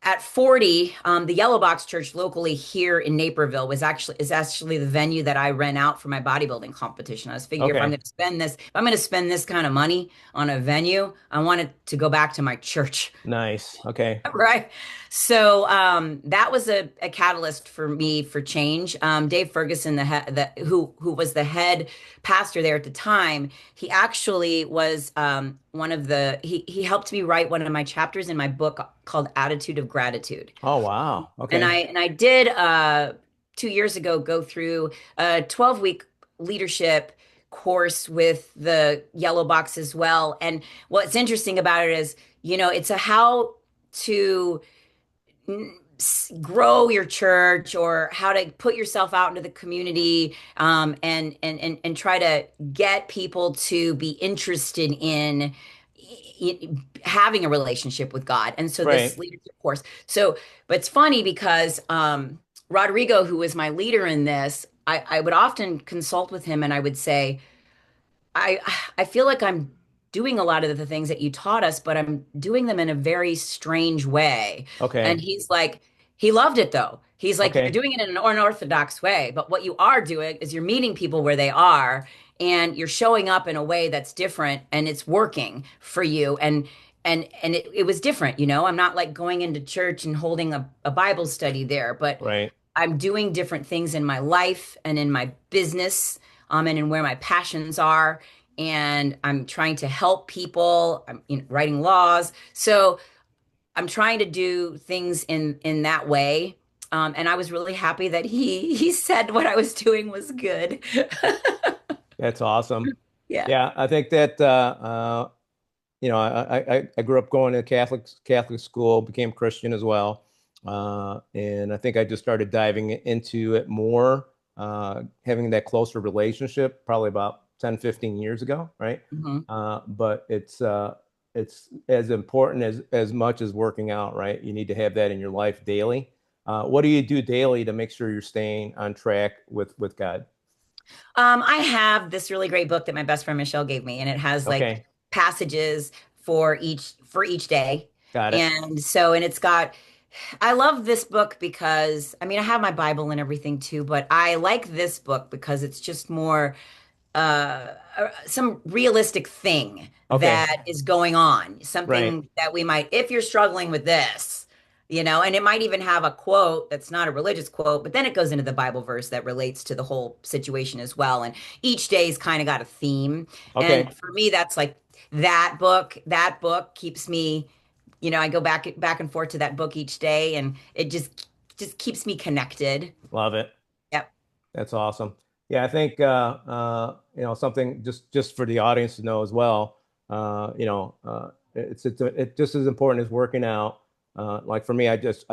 [SPEAKER 2] at 40, the Yellow Box Church locally here in Naperville is actually the venue that I rent out for my bodybuilding competition. I was figure
[SPEAKER 1] Okay.
[SPEAKER 2] if I'm going to spend this kind of money on a venue, I want it to go back to my church.
[SPEAKER 1] Nice. Okay.
[SPEAKER 2] Right. So that was a catalyst for me for change. Dave Ferguson, who was the head pastor there at the time, he actually was he helped me write one of my chapters in my book called Attitude of Gratitude.
[SPEAKER 1] Oh wow.
[SPEAKER 2] And
[SPEAKER 1] Okay.
[SPEAKER 2] I did 2 years ago go through a 12-week leadership course with the Yellow Box as well. And what's interesting about it is, it's a how to grow your church or how to put yourself out into the community, and try to get people to be interested in having a relationship with God. And so this
[SPEAKER 1] Right.
[SPEAKER 2] leadership course. So, but it's funny because Rodrigo, who was my leader in this, I would often consult with him and I would say, I I feel like I'm doing a lot of the things that you taught us, but I'm doing them in a very strange way. And
[SPEAKER 1] Okay.
[SPEAKER 2] he loved it though. He's like, you're
[SPEAKER 1] Okay.
[SPEAKER 2] doing it in an unorthodox way, but what you are doing is you're meeting people where they are and you're showing up in a way that's different and it's working for you. And it was different, I'm not like going into church and holding a Bible study there, but
[SPEAKER 1] Right.
[SPEAKER 2] I'm doing different things in my life and in my business, and in where my passions are. and I'm trying to help people. I'm, writing laws. So I'm trying to do things in that way. And I was really happy that he said what I was doing was good.
[SPEAKER 1] That's awesome.
[SPEAKER 2] Yeah.
[SPEAKER 1] Yeah, I think that I grew up going to Catholic school, became Christian as well, and I think I just started diving into it more, having that closer relationship probably about 10, 15 years ago, right?
[SPEAKER 2] hmm
[SPEAKER 1] But it's as important as much as working out, right? You need to have that in your life daily. What do you do daily to make sure you're staying on track with God?
[SPEAKER 2] I have this really great book that my best friend Michelle gave me, and it has like
[SPEAKER 1] Okay,
[SPEAKER 2] passages for each day.
[SPEAKER 1] got it.
[SPEAKER 2] And so, and it's got, I love this book because, I mean, I have my Bible and everything too, but I like this book because it's just more some realistic thing
[SPEAKER 1] Okay,
[SPEAKER 2] that is going on,
[SPEAKER 1] right.
[SPEAKER 2] something that we might, if you're struggling with this, and it might even have a quote that's not a religious quote, but then it goes into the Bible verse that relates to the whole situation as well. And each day's kind of got a theme. And
[SPEAKER 1] Okay,
[SPEAKER 2] for me, that's like that book keeps me, I go back and forth to that book each day, and it just keeps me connected.
[SPEAKER 1] love it.
[SPEAKER 2] Yep.
[SPEAKER 1] That's awesome. Yeah, I think something just for the audience to know as well. It's just as important as working out. Like for me, I just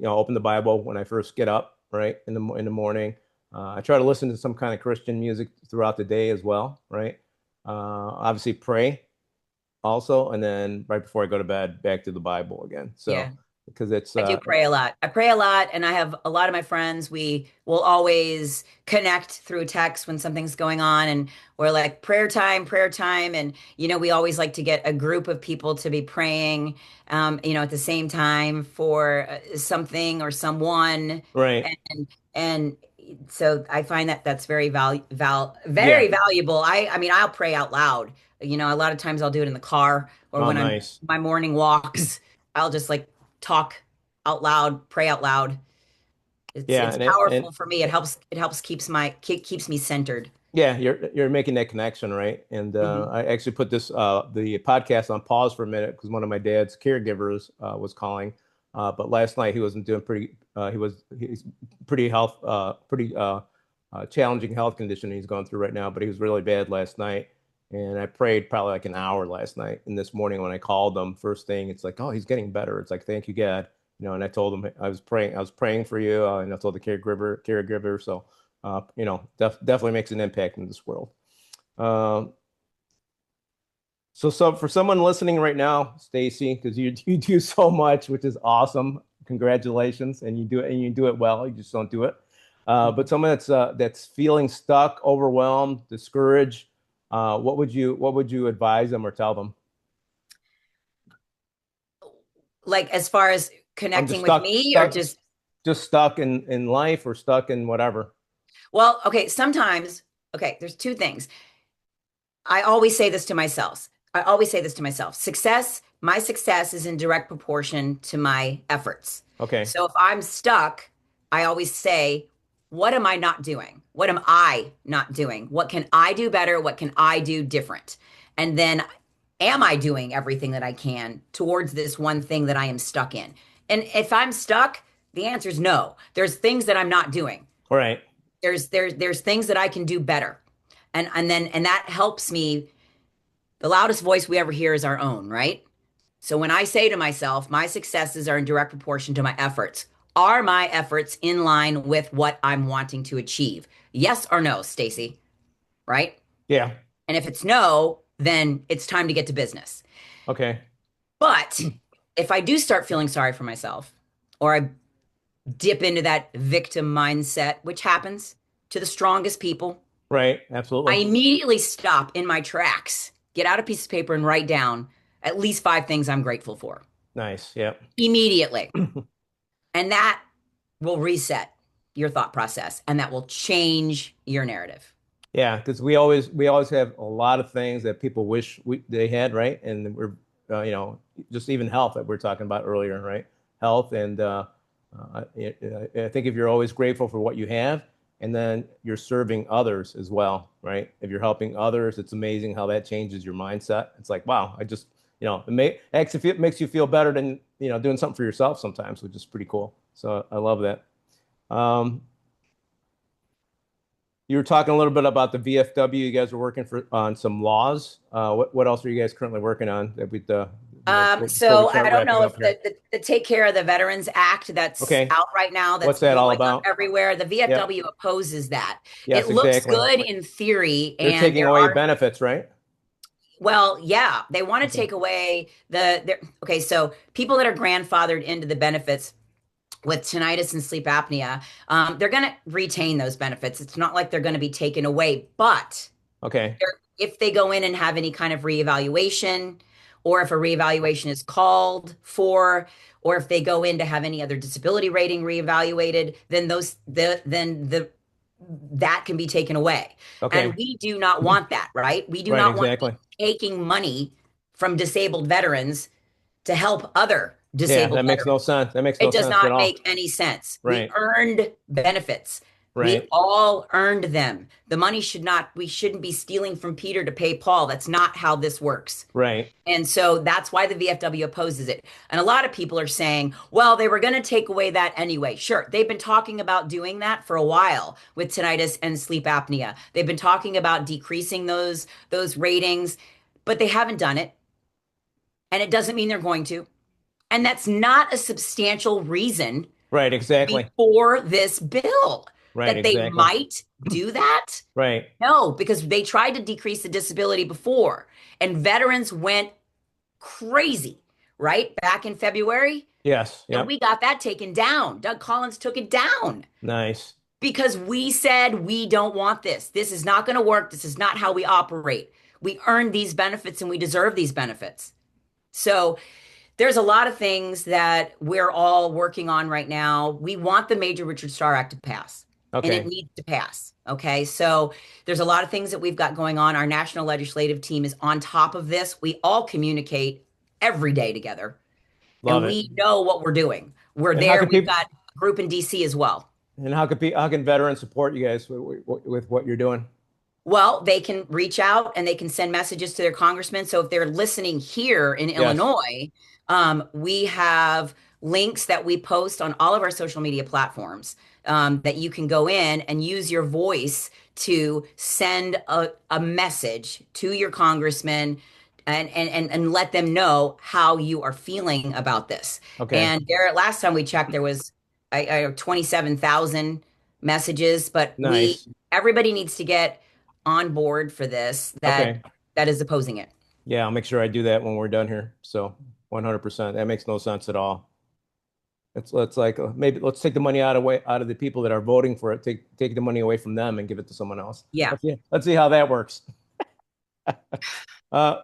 [SPEAKER 1] open the Bible when I first get up, right in the morning. I try to listen to some kind of Christian music throughout the day as well, right? Obviously pray also, and then right before I go to bed, back to the Bible again.
[SPEAKER 2] Yeah.
[SPEAKER 1] So because it's
[SPEAKER 2] I do pray a lot. I pray a lot, and I have a lot of my friends. We will always connect through text when something's going on, and we're like prayer time, and we always like to get a group of people to be praying, at the same time for something or someone,
[SPEAKER 1] right.
[SPEAKER 2] and so I find that that's very
[SPEAKER 1] Yeah.
[SPEAKER 2] valuable. I mean, I'll pray out loud. A lot of times I'll do it in the car or
[SPEAKER 1] Oh,
[SPEAKER 2] when I'm
[SPEAKER 1] nice.
[SPEAKER 2] my morning walks. I'll just like talk out loud, pray out loud. It's
[SPEAKER 1] Yeah,
[SPEAKER 2] it's powerful for me. It helps keeps me centered.
[SPEAKER 1] yeah, you're making that connection, right? And
[SPEAKER 2] hmm
[SPEAKER 1] I actually put the podcast on pause for a minute because one of my dad's caregivers was calling. But last night he wasn't doing pretty. He's pretty challenging health condition he's going through right now. But he was really bad last night, and I prayed probably like an hour last night. And this morning when I called him, first thing it's like, oh, he's getting better. It's like, thank you, God. And I told him I was praying for you, and I told the caregiver. So definitely makes an impact in this world. Um, so for someone listening right now, Stacy, because you do so much, which is awesome. Congratulations, and you do it well. You just don't do it. But someone that's feeling stuck, overwhelmed, discouraged, what would you advise them or tell them?
[SPEAKER 2] Like as far as
[SPEAKER 1] I'm just
[SPEAKER 2] connecting with
[SPEAKER 1] stuck,
[SPEAKER 2] me or
[SPEAKER 1] stuck,
[SPEAKER 2] just
[SPEAKER 1] just stuck in life or stuck in whatever.
[SPEAKER 2] well, okay, sometimes okay, there's two things. I always say this to myself. I always say this to myself. My success is in direct proportion to my efforts.
[SPEAKER 1] Okay,
[SPEAKER 2] So if I'm stuck, I always say, what am I not doing? What am I not doing? What can I do better? What can I do different? And then am I doing everything that I can towards this one thing that I am stuck in? And if I'm stuck, the answer is no. There's things that I'm not doing.
[SPEAKER 1] all right,
[SPEAKER 2] There's things that I can do better. And that helps me. The loudest voice we ever hear is our own, right? So when I say to myself, my successes are in direct proportion to my efforts, are my efforts in line with what I'm wanting to achieve? Yes or no, Stacy, right?
[SPEAKER 1] yeah,
[SPEAKER 2] And if it's no, then it's time to get to business.
[SPEAKER 1] okay,
[SPEAKER 2] But if I do start feeling sorry for myself, or I dip into that victim mindset, which happens to the strongest people,
[SPEAKER 1] right,
[SPEAKER 2] I
[SPEAKER 1] absolutely,
[SPEAKER 2] immediately stop in my tracks, get out a piece of paper and write down at least five things I'm grateful for
[SPEAKER 1] nice, yeah.
[SPEAKER 2] immediately. And that will reset your thought process and that will change your narrative.
[SPEAKER 1] Yeah, because we always have a lot of things that people wish they had, right? And we're just even health that we're talking about earlier, right? Health and I think if you're always grateful for what you have, and then you're serving others as well, right? If you're helping others, it's amazing how that changes your mindset. It's like, wow, I just, it makes you feel better than, doing something for yourself sometimes, which is pretty cool. So I love that. Um, you were talking a little bit about the VFW. You guys were working on some laws. What else are you guys currently working on that before we
[SPEAKER 2] So I
[SPEAKER 1] start
[SPEAKER 2] don't
[SPEAKER 1] wrapping
[SPEAKER 2] know
[SPEAKER 1] up
[SPEAKER 2] if
[SPEAKER 1] here?
[SPEAKER 2] the Take Care of the Veterans Act that's
[SPEAKER 1] Okay.
[SPEAKER 2] out right now, that's
[SPEAKER 1] What's that all
[SPEAKER 2] blowing up
[SPEAKER 1] about?
[SPEAKER 2] everywhere, the
[SPEAKER 1] Yep.
[SPEAKER 2] VFW opposes that. It
[SPEAKER 1] Yes,
[SPEAKER 2] looks
[SPEAKER 1] exactly.
[SPEAKER 2] good in theory,
[SPEAKER 1] They're
[SPEAKER 2] and
[SPEAKER 1] taking
[SPEAKER 2] there
[SPEAKER 1] away
[SPEAKER 2] are,
[SPEAKER 1] benefits, right?
[SPEAKER 2] well, yeah, they want to
[SPEAKER 1] Okay.
[SPEAKER 2] take away okay, so people that are grandfathered into the benefits with tinnitus and sleep apnea, they're going to retain those benefits. It's not like they're going to be taken away, but
[SPEAKER 1] Okay.
[SPEAKER 2] if they go in and have any kind of reevaluation, or if a reevaluation is called for, or if they go in to have any other disability rating reevaluated, then the that can be taken away. And
[SPEAKER 1] Okay.
[SPEAKER 2] we do not want that, right? We do
[SPEAKER 1] Right,
[SPEAKER 2] not want to be
[SPEAKER 1] exactly.
[SPEAKER 2] taking money from disabled veterans to help other
[SPEAKER 1] Yeah,
[SPEAKER 2] disabled
[SPEAKER 1] that makes no
[SPEAKER 2] veterans.
[SPEAKER 1] sense. That makes no
[SPEAKER 2] It does
[SPEAKER 1] sense at
[SPEAKER 2] not
[SPEAKER 1] all.
[SPEAKER 2] make any sense. We
[SPEAKER 1] Right.
[SPEAKER 2] earned benefits. We
[SPEAKER 1] Right.
[SPEAKER 2] all earned them. The money we shouldn't be stealing from Peter to pay Paul. That's not how this works.
[SPEAKER 1] Right.
[SPEAKER 2] And so that's why the VFW opposes it. And a lot of people are saying, well, they were going to take away that anyway. Sure, they've been talking about doing that for a while with tinnitus and sleep apnea. They've been talking about decreasing those ratings, but they haven't done it. And it doesn't mean they're going to. And that's not a substantial reason
[SPEAKER 1] Right, exactly.
[SPEAKER 2] before this bill
[SPEAKER 1] Right,
[SPEAKER 2] that they
[SPEAKER 1] exactly.
[SPEAKER 2] might do that.
[SPEAKER 1] Right.
[SPEAKER 2] No, because they tried to decrease the disability before, and veterans went crazy, right? Back in February.
[SPEAKER 1] Yes.
[SPEAKER 2] And
[SPEAKER 1] Yep.
[SPEAKER 2] we got that taken down. Doug Collins took it down
[SPEAKER 1] Nice.
[SPEAKER 2] because we said we don't want this. This is not going to work. This is not how we operate. We earned these benefits and we deserve these benefits. So there's a lot of things that we're all working on right now. We want the Major Richard Starr Act to pass, and it
[SPEAKER 1] Okay.
[SPEAKER 2] needs to pass. Okay. So there's a lot of things that we've got going on. Our national legislative team is on top of this. We all communicate every day together, and
[SPEAKER 1] Love it.
[SPEAKER 2] we know what we're doing. We're
[SPEAKER 1] And how
[SPEAKER 2] there.
[SPEAKER 1] can
[SPEAKER 2] We've
[SPEAKER 1] people
[SPEAKER 2] got a group in DC as well.
[SPEAKER 1] and how can veterans support you guys with what you're doing?
[SPEAKER 2] Well, they can reach out and they can send messages to their congressman. So if they're listening here in
[SPEAKER 1] Yes.
[SPEAKER 2] Illinois, we have links that we post on all of our social media platforms, that you can go in and use your voice to send a message to your congressman, and let them know how you are feeling about this.
[SPEAKER 1] Okay.
[SPEAKER 2] And last time we checked, there was 27,000 messages, but
[SPEAKER 1] Nice.
[SPEAKER 2] everybody needs to get on board for this,
[SPEAKER 1] Okay.
[SPEAKER 2] that is opposing it.
[SPEAKER 1] Yeah, I'll make sure I do that when we're done here. So 100%. That makes no sense at all. It's like maybe let's take the money out of the people that are voting for it. Take the money away from them and give it to someone else.
[SPEAKER 2] Yeah.
[SPEAKER 1] Let's see how that works. Uh,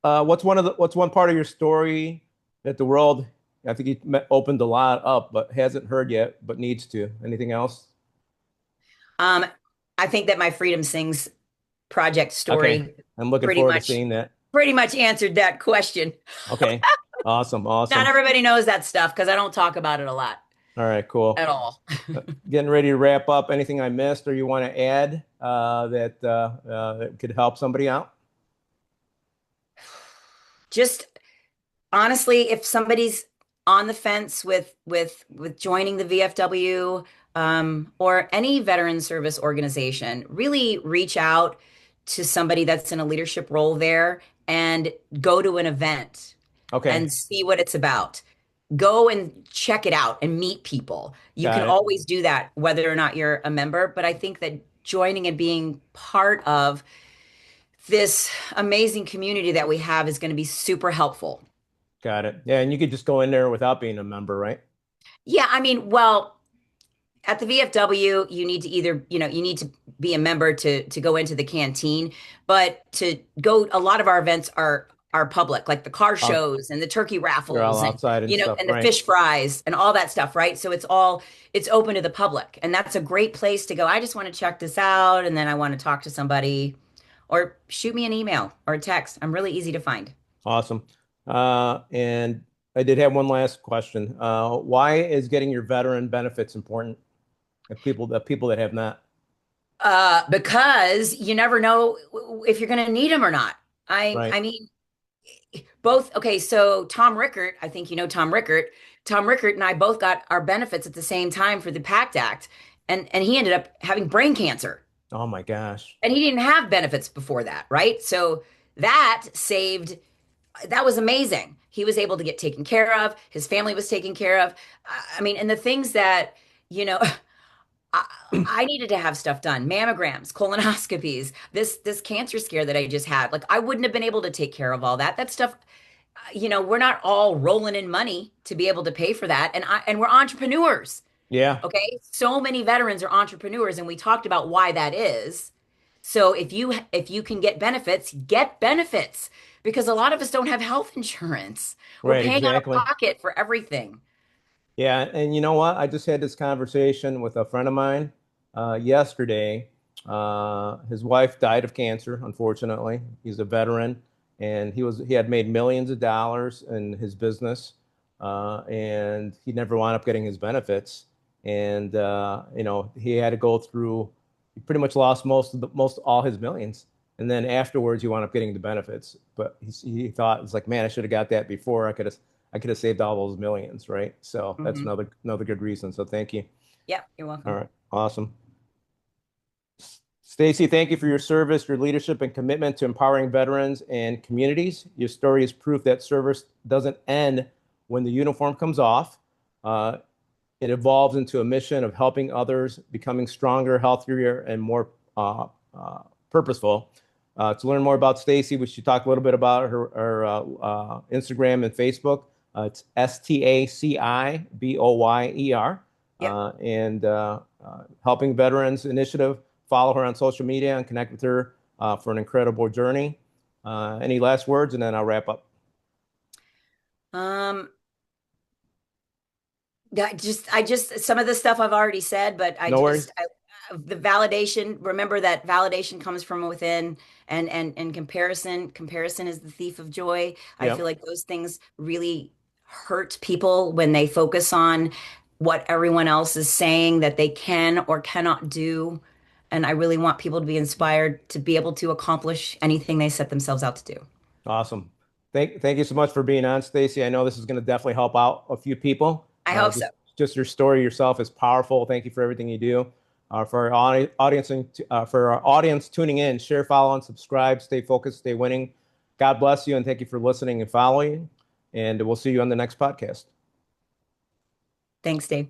[SPEAKER 1] what's one part of your story that the world, I think you opened a lot up, but hasn't heard yet, but needs to? Anything else?
[SPEAKER 2] Um, I think that my Freedom Sings project
[SPEAKER 1] Okay,
[SPEAKER 2] story
[SPEAKER 1] I'm looking
[SPEAKER 2] pretty
[SPEAKER 1] forward to
[SPEAKER 2] much
[SPEAKER 1] seeing that.
[SPEAKER 2] pretty much answered that question.
[SPEAKER 1] Okay, awesome,
[SPEAKER 2] Not
[SPEAKER 1] awesome.
[SPEAKER 2] everybody knows that stuff because I don't talk about it a lot
[SPEAKER 1] All right, cool.
[SPEAKER 2] at all.
[SPEAKER 1] Getting ready to wrap up. Anything I missed or you want to add that could help somebody out?
[SPEAKER 2] Just honestly, if somebody's on the fence with joining the VFW, or any veteran service organization, really reach out to somebody that's in a leadership role there and go to an event
[SPEAKER 1] Okay,
[SPEAKER 2] and see what it's about. Go and check it out and meet people. You can
[SPEAKER 1] got it.
[SPEAKER 2] always do that whether or not you're a member, but I think that joining and being part of this amazing community that we have is going to be super helpful.
[SPEAKER 1] Got it. Yeah, and you could just go in there without being a member, right?
[SPEAKER 2] Yeah, I mean, well, at the VFW, you need to either, you need to be a member to go into the canteen, but to go, a lot of our events are public, like the car
[SPEAKER 1] Out,
[SPEAKER 2] shows and the turkey
[SPEAKER 1] they're all
[SPEAKER 2] raffles, and
[SPEAKER 1] outside and stuff,
[SPEAKER 2] and the
[SPEAKER 1] right?
[SPEAKER 2] fish fries and all that stuff, right? So it's open to the public, and that's a great place to go. I just want to check this out, and then I want to talk to somebody, or shoot me an email or a text. I'm really easy to find.
[SPEAKER 1] Awesome. And I did have one last question. Why is getting your veteran benefits important? The people that have not.
[SPEAKER 2] Because you never know if you're going to need them or not. I
[SPEAKER 1] Right.
[SPEAKER 2] mean, both. Okay, so Tom Rickert, I think you know Tom Rickert. Tom Rickert and I both got our benefits at the same time for the PACT Act, and he ended up having brain cancer,
[SPEAKER 1] Oh my gosh.
[SPEAKER 2] and he didn't have benefits before that, right? So that saved. That was amazing. He was able to get taken care of. His family was taken care of. I mean, and the things that you know. I, I needed to have stuff done, mammograms, colonoscopies, this cancer scare that I just had. Like I wouldn't have been able to take care of all that. That stuff, we're not all rolling in money to be able to pay for that. And we're entrepreneurs.
[SPEAKER 1] Yeah.
[SPEAKER 2] Okay? So many veterans are entrepreneurs and we talked about why that is. So if you can get benefits because a lot of us don't have health insurance. We're
[SPEAKER 1] Right.
[SPEAKER 2] paying out of
[SPEAKER 1] Exactly.
[SPEAKER 2] pocket for everything.
[SPEAKER 1] Yeah, and you know what? I just had this conversation with a friend of mine yesterday. His wife died of cancer, unfortunately. He's a veteran, and he had made millions of dollars in his business, and he never wound up getting his benefits. And he had to go through. He pretty much lost most all his millions, and then afterwards he wound up getting the benefits. But he thought it's like, man, I should have got that before. I could have saved all those millions, right? So that's
[SPEAKER 2] Hmm.
[SPEAKER 1] another good reason. So thank you.
[SPEAKER 2] Yep, you're
[SPEAKER 1] All
[SPEAKER 2] welcome.
[SPEAKER 1] right, awesome. Stacy, thank you for your service, your leadership, and commitment to empowering veterans and communities. Your story is proof that service doesn't end when the uniform comes off. Uh, it evolves into a mission of helping others, becoming stronger, healthier, and more purposeful. To learn more about Stacy, we should talk a little bit about her Instagram and Facebook. It's Staci Boyer,
[SPEAKER 2] Yep.
[SPEAKER 1] and Helping Veterans Initiative. Follow her on social media and connect with her for an incredible journey. Any last words, and then I'll wrap up.
[SPEAKER 2] Um, I just some of the stuff I've already said, but
[SPEAKER 1] No worries.
[SPEAKER 2] the validation, remember that validation comes from within and comparison is the thief of joy. I
[SPEAKER 1] Yeah,
[SPEAKER 2] feel like those things really hurt people when they focus on what everyone else is saying that they can or cannot do. And I really want people to be inspired to be able to accomplish anything they set themselves out to do.
[SPEAKER 1] awesome. Thank you so much for being on, Stacy. I know this is going to definitely help out a few people.
[SPEAKER 2] I hope so.
[SPEAKER 1] Just your story yourself is powerful. Thank you for everything you do. For our audience for our audience tuning in, share, follow, and subscribe. Stay focused, stay winning. God bless you, and thank you for listening and following. And we'll see you on the next podcast.
[SPEAKER 2] Thanks, Dave.